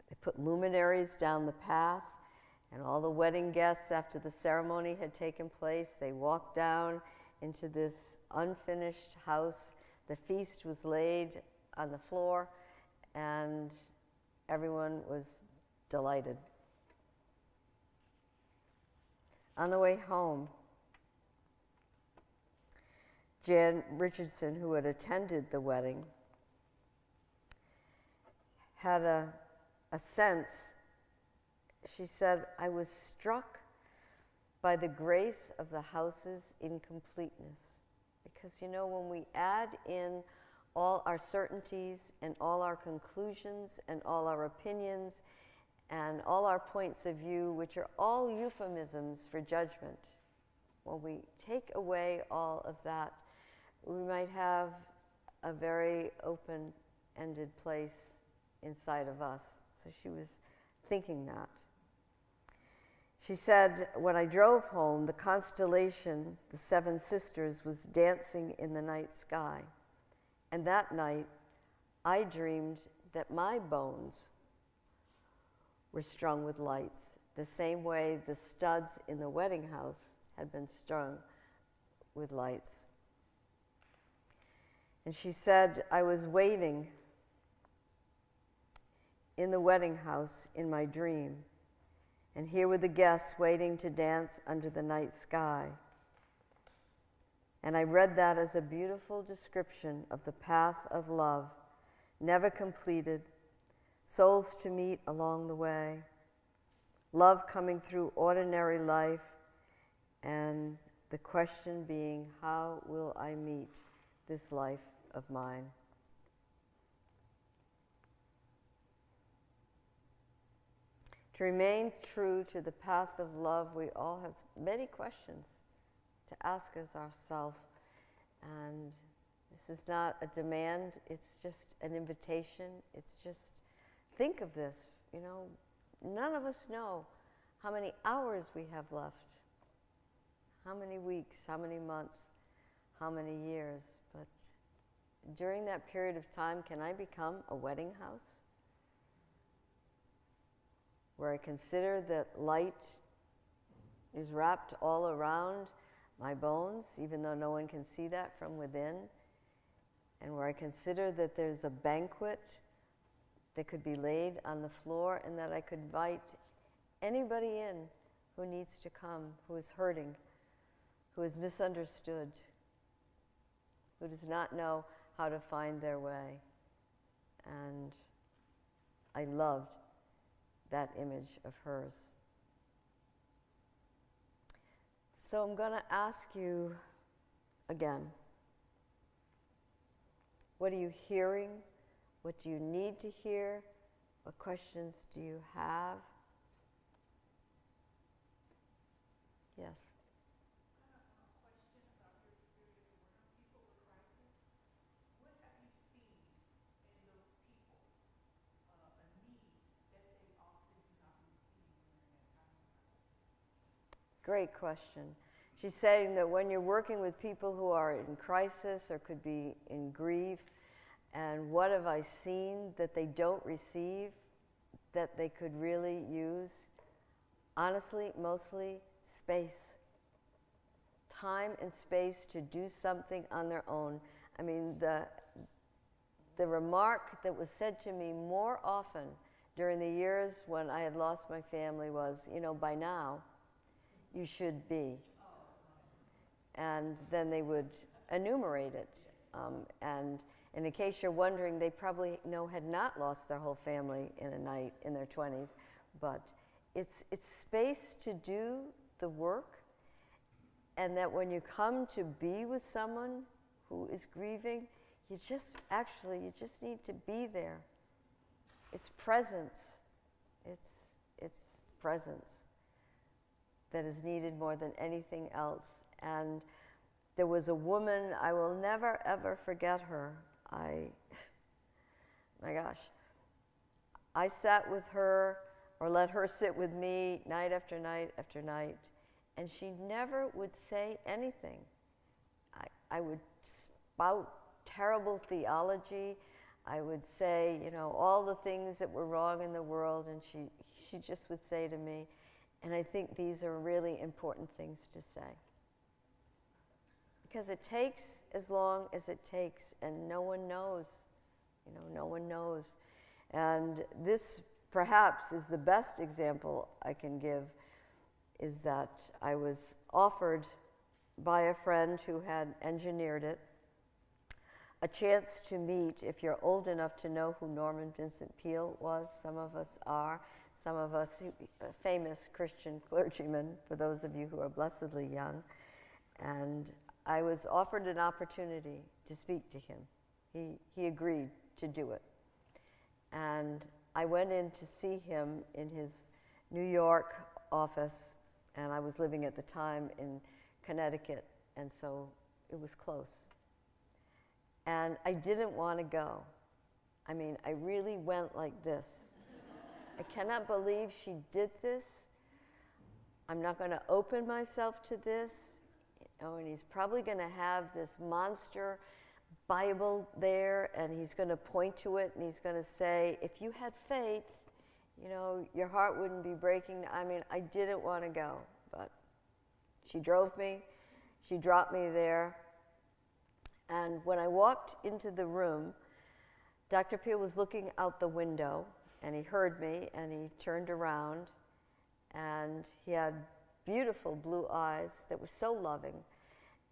they put luminaries down the path, and all the wedding guests, after the ceremony had taken place, they walked down into this unfinished house. The feast was laid on the floor, and everyone was delighted. On the way home, Jan Richardson, who had attended the wedding, had a sense. She said, I was struck by the grace of the house's incompleteness. Because, you know, when we add in all our certainties and all our conclusions and all our opinions and all our points of view, which are all euphemisms for judgment, when we take away all of that, we might have a very open-ended place inside of us. So she was thinking that. She said, when I drove home, the constellation, the Seven Sisters, was dancing in the night sky. And that night, I dreamed that my bones were strung with lights, the same way the studs in the wedding house had been strung with lights. And she said, I was waiting in the wedding house in my dream, and here were the guests waiting to dance under the night sky. And I read that as a beautiful description of the path of love, never completed, souls to meet along the way, love coming through ordinary life, and the question being, how will I meet this life of mine? To remain true to the path of love, we all have many questions to ask us ourselves. And this is not a demand, it's just an invitation. It's just, think of this, you know, none of us know how many hours we have left, how many weeks, how many months, how many years. But during that period of time, can I become a wedding house? where I consider that light is wrapped all around my bones, even though no one can see that from within, and where I consider that there's a banquet that could be laid on the floor, and that I could invite anybody in who needs to come, who is hurting, who is misunderstood, who does not know how to find their way. And I loved that image of hers. So I'm going to ask you again, what are you hearing? What do you need to hear? What questions do you have? Yes. Great question. She's saying that when you're working with people who are in crisis or could be in grief, and what have I seen that they don't receive that they could really use? Honestly, mostly space. Time and space to do something on their own. I mean, the remark that was said to me more often during the years when I had lost my family was, you know, by now, you should be. And then they would enumerate it. And in case you're wondering, they probably had not lost their whole family in a night in their 20s. But it's space to do the work. And that when you come to be with someone who is grieving, you just need to be there. It's presence. It's presence that is needed more than anything else. And there was a woman, I will never ever forget her. My gosh. I sat with her, or let her sit with me night after night after night, and she never would say anything. I would spout terrible theology. I would say, you know, all the things that were wrong in the world, and she just would say to me, and I think these are really important things to say. Because it takes as long as it takes, and no one knows. You know, no one knows. And this perhaps is the best example I can give, is that I was offered by a friend who had engineered it a chance to meet, if you're old enough to know who Norman Vincent Peale was, some of us are, some of us famous Christian clergyman, for those of you who are blessedly young. And I was offered an opportunity to speak to him. He agreed to do it. And I went in to see him in his New York office, and I was living at the time in Connecticut, and so it was close. And I didn't want to go. I mean, I really went like this. I cannot believe she did this. I'm not going to open myself to this. You know, and he's probably going to have this monster Bible there, and he's going to point to it, and he's going to say, if you had faith, you know, your heart wouldn't be breaking. I mean, I didn't want to go, but she drove me. She dropped me there. And when I walked into the room, Dr. Peale was looking out the window, and he heard me, and he turned around, and he had beautiful blue eyes that were so loving.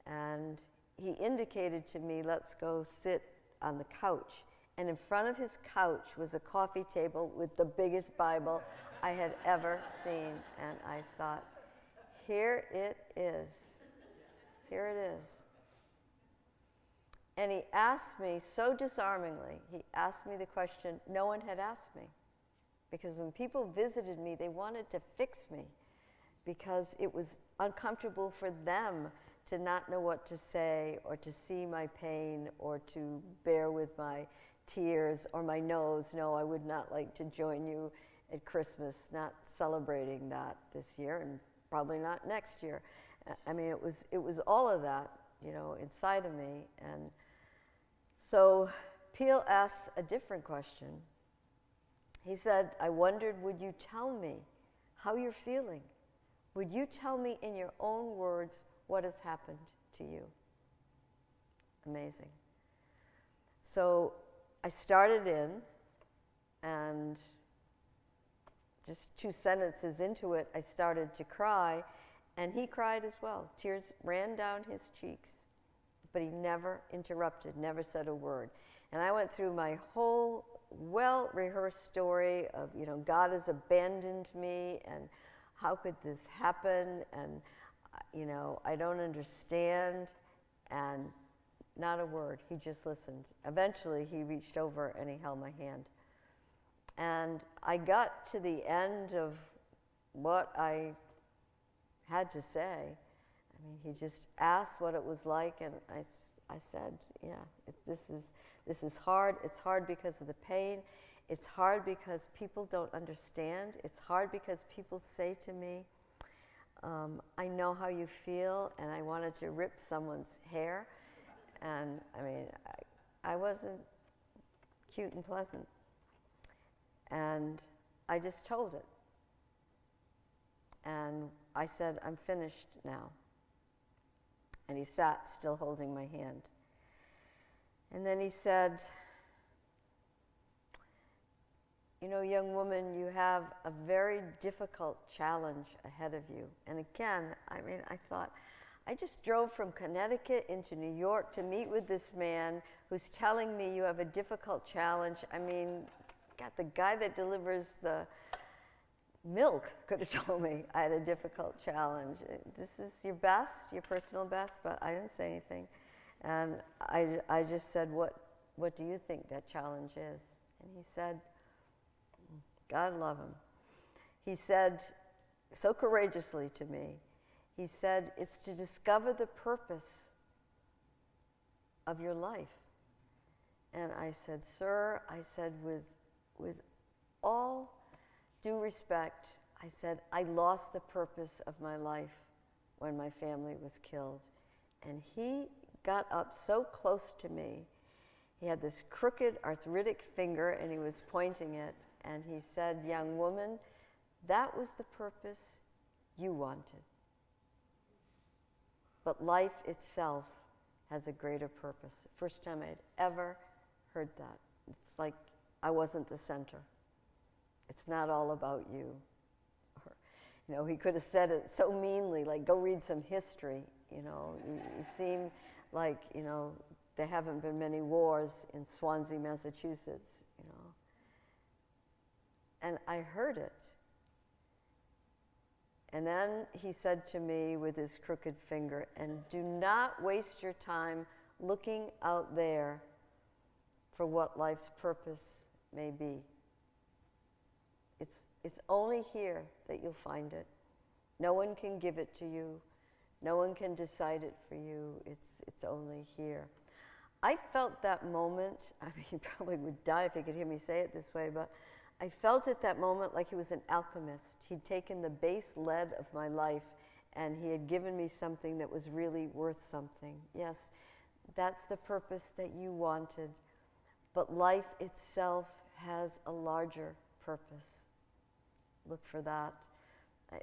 And he indicated to me, let's go sit on the couch. And in front of his couch was a coffee table with the biggest Bible I had ever seen. And I thought, here it is. Here it is. And he asked me so disarmingly, he asked me the question no one had asked me. Because when people visited me, they wanted to fix me because it was uncomfortable for them to not know what to say or to see my pain or to bear with my tears or my nose. No, I would not like to join you at Christmas, not celebrating that this year and probably not next year. I mean, it was all of that, you know, inside of me. And so Peale asks a different question. He said, I wondered, would you tell me how you're feeling? Would you tell me in your own words what has happened to you? Amazing. So I started in, and just 2 sentences into it, I started to cry, and he cried as well. Tears ran down his cheeks, but he never interrupted, never said a word. And I went through my whole well-rehearsed story of, God has abandoned me, and how could this happen, and, I don't understand, and not a word. He just listened. Eventually, he reached over and he held my hand. And I got to the end of what I had to say. I mean, he just asked what it was like, and I said, yeah, this is hard. It's hard because of the pain. It's hard because people don't understand. It's hard because people say to me, I know how you feel, and I wanted to rip someone's hair. And I mean, I wasn't cute and pleasant. And I just told it. And I said, I'm finished now. And he sat still holding my hand. And then he said, young woman, you have a very difficult challenge ahead of you. And again, I mean, I thought, I just drove from Connecticut into New York to meet with this man who's telling me you have a difficult challenge. I mean, God, the guy that delivers the milk could have told me I had a difficult challenge. This is your best, your personal best, but I didn't say anything. And I just said, what do you think that challenge is? And he said, God love him. He said so courageously to me, he said, it's to discover the purpose of your life. And I said, sir, I said, with all due respect, I said, I lost the purpose of my life when my family was killed. And he got up so close to me. He had this crooked arthritic finger, and he was pointing it, and he said, young woman, that was the purpose you wanted. But life itself has a greater purpose. First time I'd ever heard that. It's like I wasn't the center. It's not all about you. Or, he could have said it so meanly, like, go read some history. You seem like, there haven't been many wars in Swansea, Massachusetts, And I heard it. And then he said to me with his crooked finger, and do not waste your time looking out there for what life's purpose may be. It's only here that you'll find it. No one can give it to you. No one can decide it for you. It's only here. I felt that moment, I mean, he probably would die if he could hear me say it this way, but I felt at that moment like he was an alchemist. He'd taken the base lead of my life and he had given me something that was really worth something. Yes, that's the purpose that you wanted, but life itself has a larger purpose. Look for that.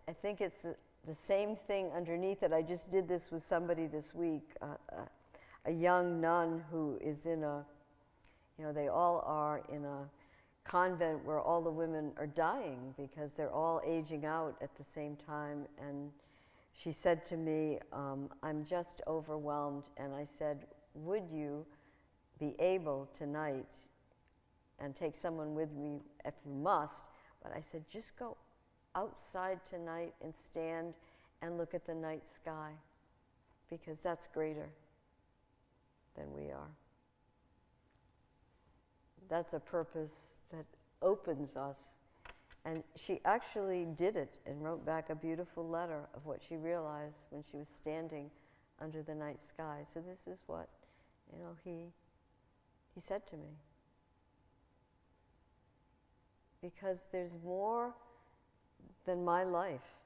I think it's the same thing underneath it. I just did this with somebody this week, a young nun who is in they all are in a convent where all the women are dying because they're all aging out at the same time. And she said to me, I'm just overwhelmed. And I said, would you be able tonight, and take someone with me if you must, but I said, just go outside tonight and stand and look at the night sky, because that's greater than we are. That's a purpose that opens us. And she actually did it and wrote back a beautiful letter of what she realized when she was standing under the night sky. So this is what, he said to me. Because there's more than my life,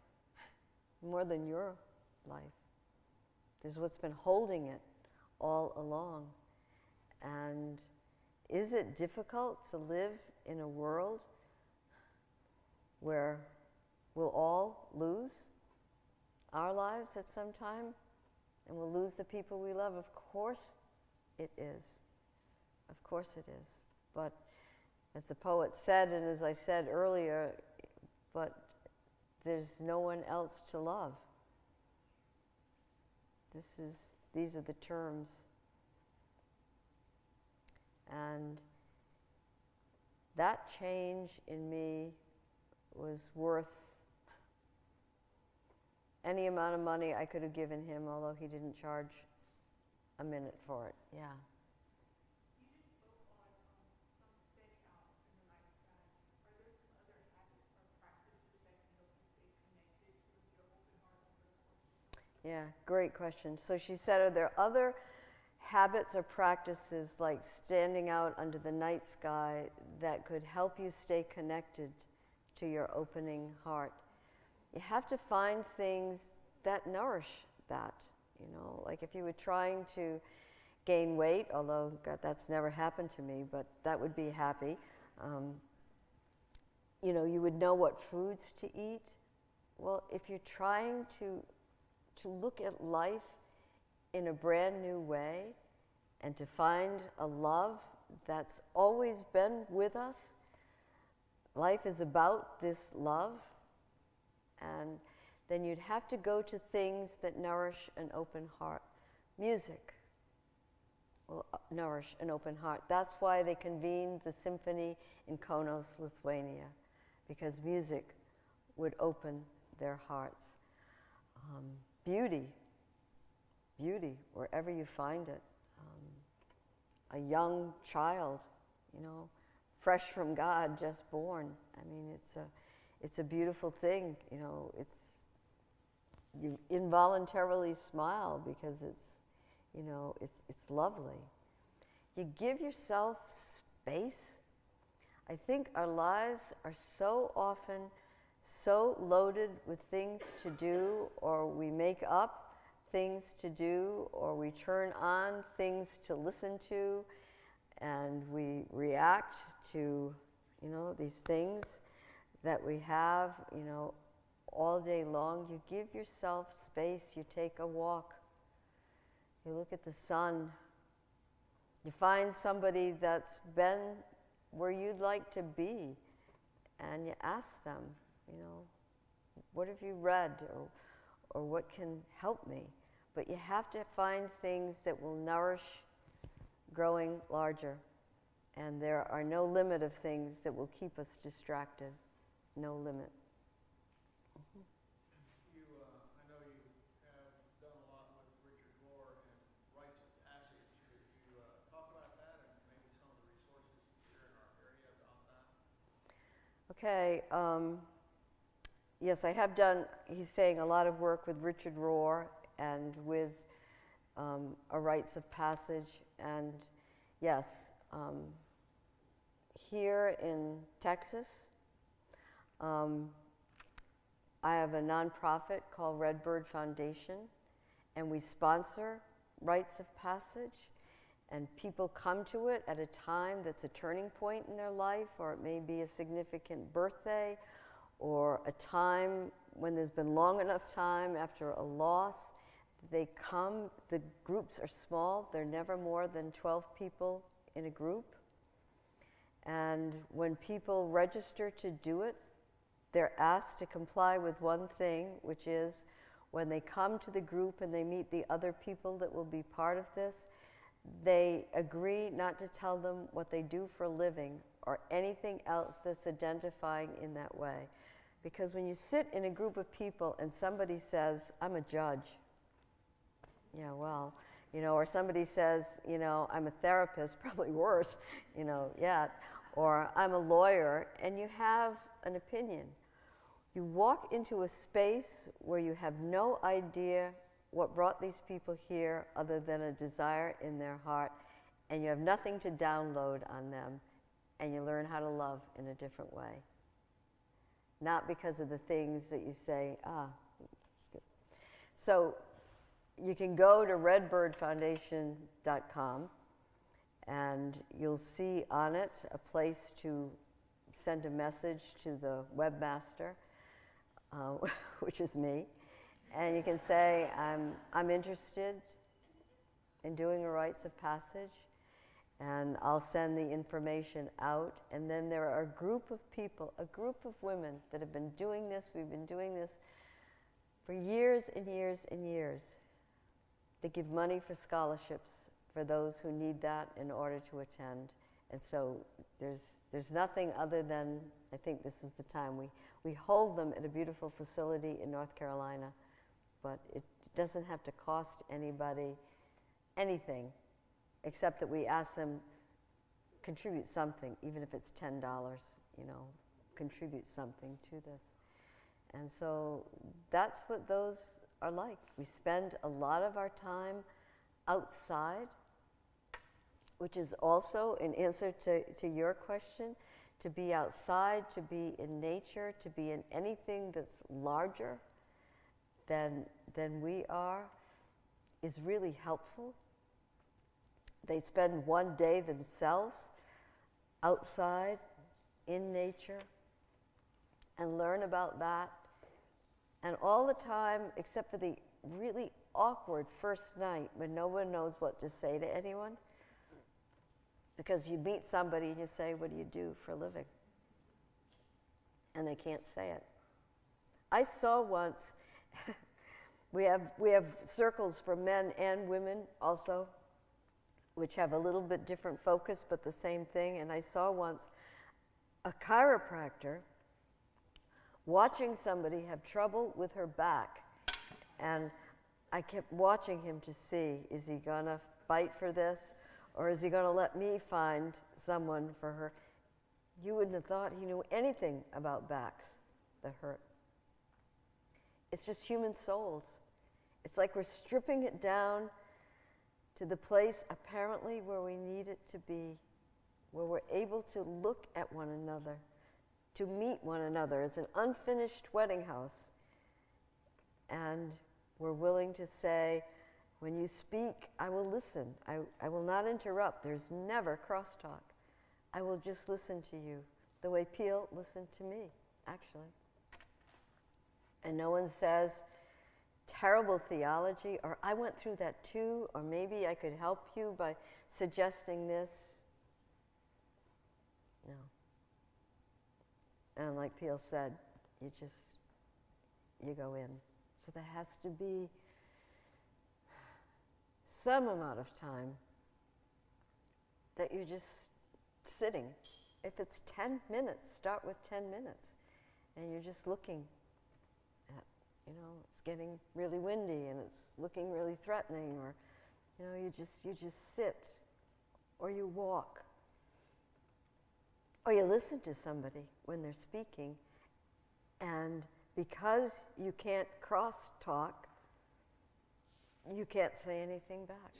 more than your life. There's what's been holding it all along. And is it difficult to live in a world where we'll all lose our lives at some time, and we'll lose the people we love. Of course it is. Of course it is. But as the poet said, and as I said earlier, but there's no one else to love. These are the terms. And that change in me was worth any amount of money I could have given him, although he didn't charge a minute for it. Yeah. Yeah, great question. So she said, are there other habits or practices like standing out under the night sky that could help you stay connected to your opening heart? You have to find things that nourish that, like if you were trying to gain weight, although God, that's never happened to me, but that would be happy. You would know what foods to eat. Well, if you're trying to look at life in a brand new way and to find a love that's always been with us, life is about this love, and then you'd have to go to things that nourish an open heart. Music will nourish an open heart. That's why they convened the symphony in Kaunas, Lithuania, because music would open their hearts. Beauty, wherever you find it. A young child, fresh from God, just born. I mean, it's a beautiful thing. You involuntarily smile because it's lovely. You give yourself space. I think our lives are so often so loaded with things to do, or we make up things to do, or we turn on things to listen to, and we react to, these things that we have, all day long. You give yourself space. You take a walk. You look at the sun. You find somebody that's been where you'd like to be, and you ask them, what have you read, or what can help me? But you have to find things that will nourish growing larger. And there are no limit of things that will keep us distracted. No limit. I know you have done a lot with Richard Rohr and rites of passage. Could you talk about that and maybe some of the resources here in our area about that? Okay. Yes, I have done, he's saying, a lot of work with Richard Rohr and with a rites of passage. And yes, here in Texas, I have a nonprofit called Redbird Foundation, and we sponsor rites of passage, and people come to it at a time that's a turning point in their life, or it may be a significant birthday, or a time when there's been long enough time after a loss. They come, the groups are small, they're never more than 12 people in a group. And when people register to do it, they're asked to comply with one thing, which is when they come to the group and they meet the other people that will be part of this, they agree not to tell them what they do for a living or anything else that's identifying in that way. Because when you sit in a group of people and somebody says, I'm a judge, yeah, well, or somebody says, I'm a therapist, probably worse, yet, or I'm a lawyer, and you have an opinion. You walk into a space where you have no idea what brought these people here other than a desire in their heart, and you have nothing to download on them, and you learn how to love in a different way. Not because of the things that you say, So you can go to redbirdfoundation.com, and you'll see on it a place to send a message to the webmaster, which is me, and you can say, I'm interested in doing a rites of passage, and I'll send the information out. And then there are a group of people, a group of women that have been doing this. We've been doing this for years and years and years. They give money for scholarships for those who need that in order to attend. And so there's nothing other than, I think this is the time. We hold them at a beautiful facility in North Carolina, but it doesn't have to cost anybody anything, except that we ask them contribute something, even if it's $10, contribute something to this. And so that's what those are like. We spend a lot of our time outside, which is also an answer to your question. To be outside, to be in nature, to be in anything that's larger than we are is really helpful. They spend one day themselves outside in nature and learn about that. And all the time, except for the really awkward first night when no one knows what to say to anyone, because you meet somebody and you say, what do you do for a living? And they can't say it. I saw once, we have circles for men and women also, which have a little bit different focus, but the same thing. And I saw once a chiropractor watching somebody have trouble with her back. And I kept watching him to see, is he gonna fight for this? Or is he gonna let me find someone for her? You wouldn't have thought he knew anything about backs that hurt. It's just human souls. It's like we're stripping it down to the place apparently where we need it to be, where we're able to look at one another, to meet one another. It's an unfinished wedding house. And we're willing to say, when you speak, I will listen. I will not interrupt. There's never crosstalk. I will just listen to you the way Peel listened to me, actually. And no one says, terrible theology, or I went through that too, or maybe I could help you by suggesting this. No. And like Peel said, you go in. So there has to be some amount of time that you're just sitting. If it's 10 minutes, start with 10 minutes. And you're just looking at, it's getting really windy and it's looking really threatening, or, you just sit, or you walk, or you listen to somebody when they're speaking. And because you can't cross-talk, you can't say anything back.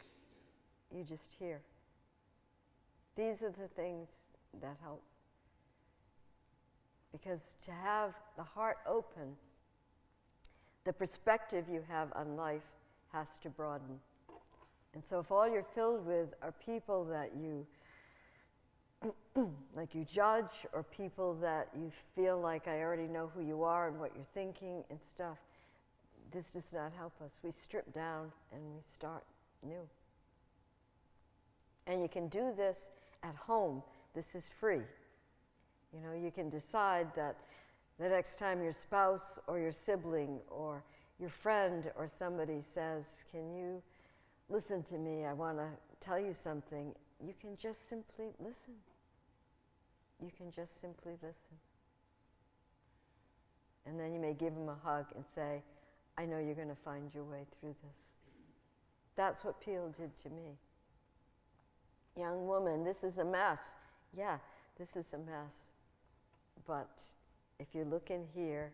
You just hear. These are the things that help. Because to have the heart open, the perspective you have on life has to broaden. And so if all you're filled with are people that you like you judge, or people that you feel like I already know who you are and what you're thinking and stuff, this does not help us. We strip down and we start new. And you can do this at home. This is free. You can decide that the next time your spouse or your sibling or your friend or somebody says, can you listen to me? I want to tell you something. You can just simply listen. You can just simply listen. And then you may give them a hug and say, I know you're going to find your way through this. That's what Peel did to me. Young woman, this is a mess. Yeah, this is a mess. But if you look in here,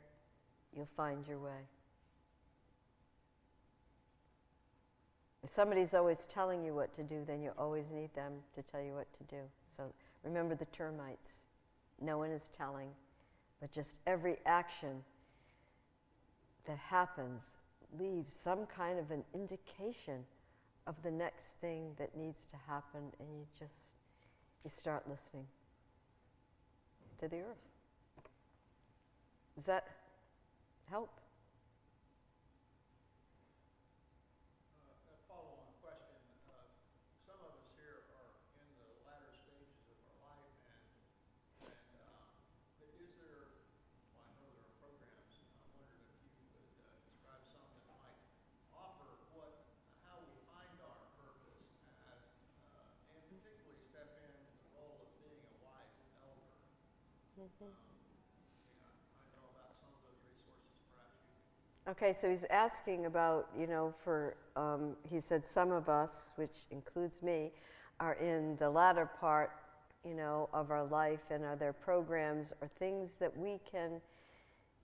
you'll find your way. If somebody's always telling you what to do, then you always need them to tell you what to do. So remember the termites. No one is telling, but just every action that happens leaves some kind of an indication of the next thing that needs to happen, and you start listening. to the earth. Does that help? A follow-on question. Some of us here are in the latter stages of our life, and is there, well, I know there are programs, I wondered if you could describe some that might offer how we find our purpose as, and particularly step in the role of being a wise elder. I know about some of those resources, perhaps you can. Okay, so he's asking about, he said some of us, which includes me, are in the latter part, of our life, and are there programs or things that we can,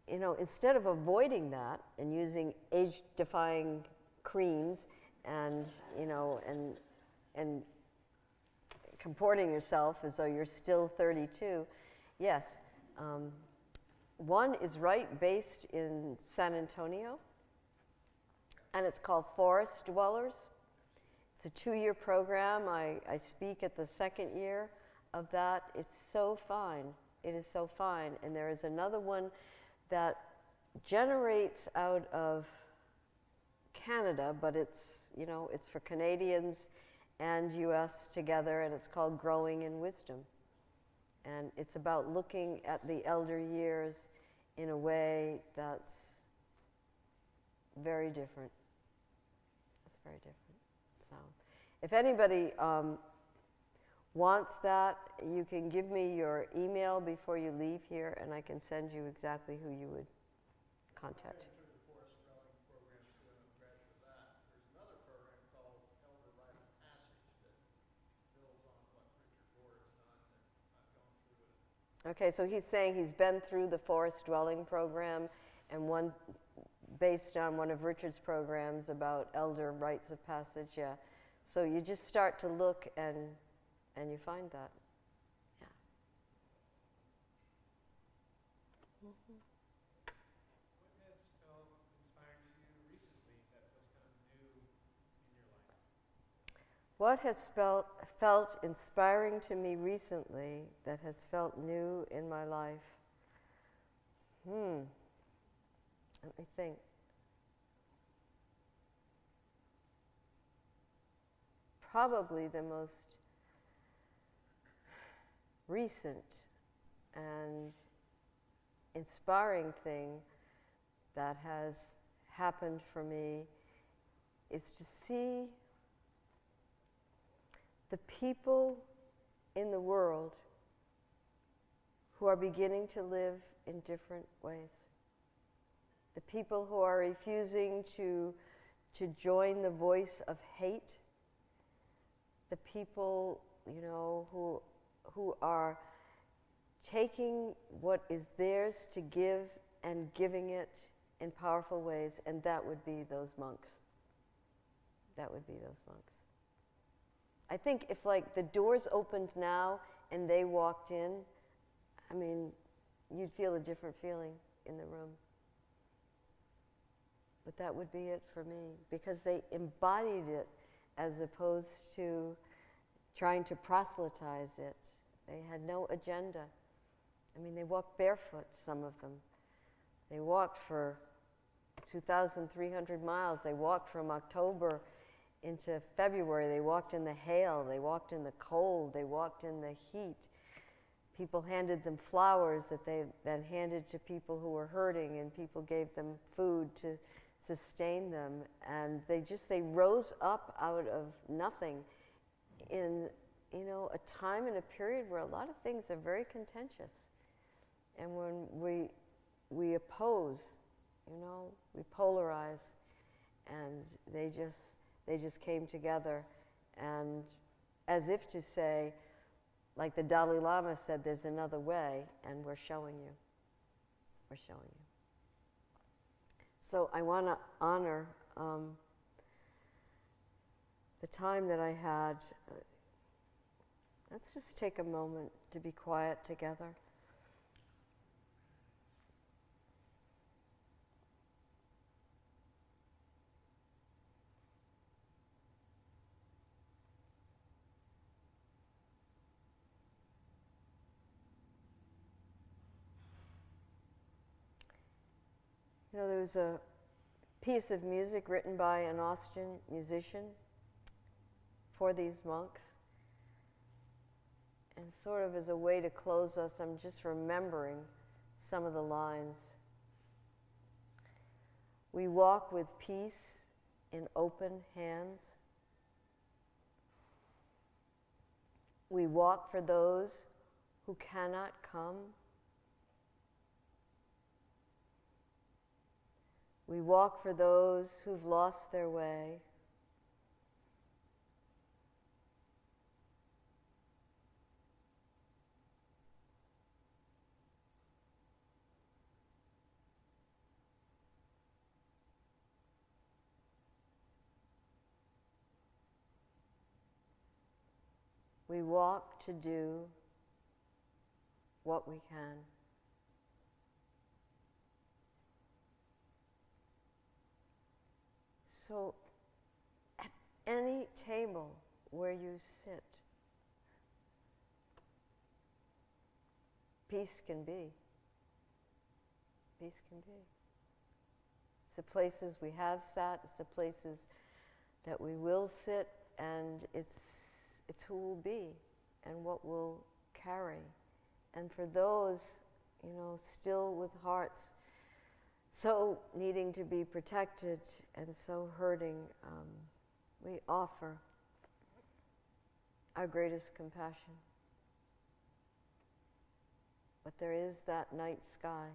instead of avoiding that and using age-defying creams and, and comporting yourself as though you're still 32, yes. One is based in San Antonio, and it's called Forest Dwellers. It's a 2-year program. I speak at the second year of that. It's so fine. It is so fine. And there is another one that generates out of Canada, but it's for Canadians and US together, and it's called Growing in Wisdom. And it's about looking at the elder years in a way that's very different. It's very different. So if anybody wants that, you can give me your email before you leave here, and I can send you exactly who you would contact. Through the Forest Dwelling program, too, and I'm glad for that. There's another program called Elder Rite of Passage that builds on what Richard Gore has done, and I've gone through it. Okay, so he's saying he's been through the Forest Dwelling program, and one based on one of Richard's programs about elder rites of passage, yeah. So you just start to look and you find that, yeah. Mm-hmm. What has felt inspiring to you recently that feels kind of new in your life? What has felt inspiring to me recently that has felt new in my life? Let me think. Probably the most recent and inspiring thing that has happened for me is to see the people in the world who are beginning to live in different ways. The people who are refusing to join the voice of hate. The people, who are taking what is theirs to give and giving it in powerful ways, and that would be those monks. That would be those monks. I think if the doors opened now and they walked in, you'd feel a different feeling in the room. But that would be it for me, because they embodied it as opposed to trying to proselytize it. They had no agenda. They walked barefoot, some of them. They walked for 2,300 miles. They walked from October into February. They walked in the hail. They walked in the cold. They walked in the heat. People handed them flowers that they then handed to people who were hurting, and people gave them food to sustain them. And they rose up out of nothing in, a time and a period where a lot of things are very contentious. And when we oppose, we polarize, and they just came together, and as if to say, like the Dalai Lama said, there's another way, and we're showing you. We're showing you. So I want to honor the time that I had. Let's just take a moment to be quiet together. You know, there was a piece of music written by an Austrian musician for these monks. And sort of as a way to close us, I'm just remembering some of the lines. We walk with peace in open hands. We walk for those who cannot come. We walk for those who've lost their way. We walk to do what we can. So, at any table where you sit, peace can be. Peace can be. It's the places we have sat, it's the places that we will sit, and it's who we'll be and what we'll carry. And for those, you know, still with hearts so needing to be protected and so hurting, we offer our greatest compassion. But there is that night sky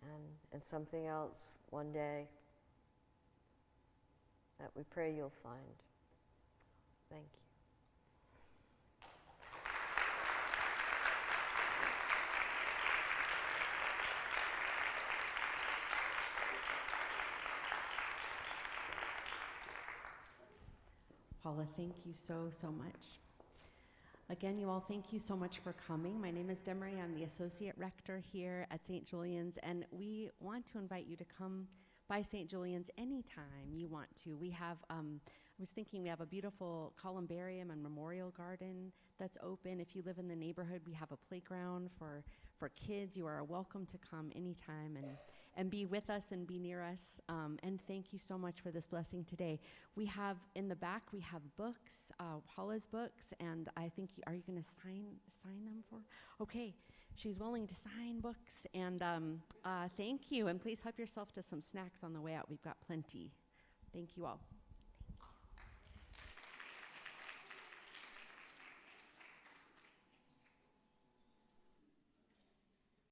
and something else one day that we pray you'll find. So, thank you. Paula, thank you so much. Again, you all, thank you so much for coming. My name is Demery. I'm the Associate Rector here at St. Julian's, and we want to invite you to come by St. Julian's anytime you want to. We have, I was thinking we have a beautiful columbarium and memorial garden that's open. If you live in the neighborhood, we have a playground for kids. You are welcome to come anytime and be with us and be near us. And thank you so much for this blessing today. We have, in the back, we have books, Paula's books, and I think, are you going to sign them for? Okay, she's willing to sign books, and thank you. And please help yourself to some snacks on the way out. We've got plenty. Thank you all.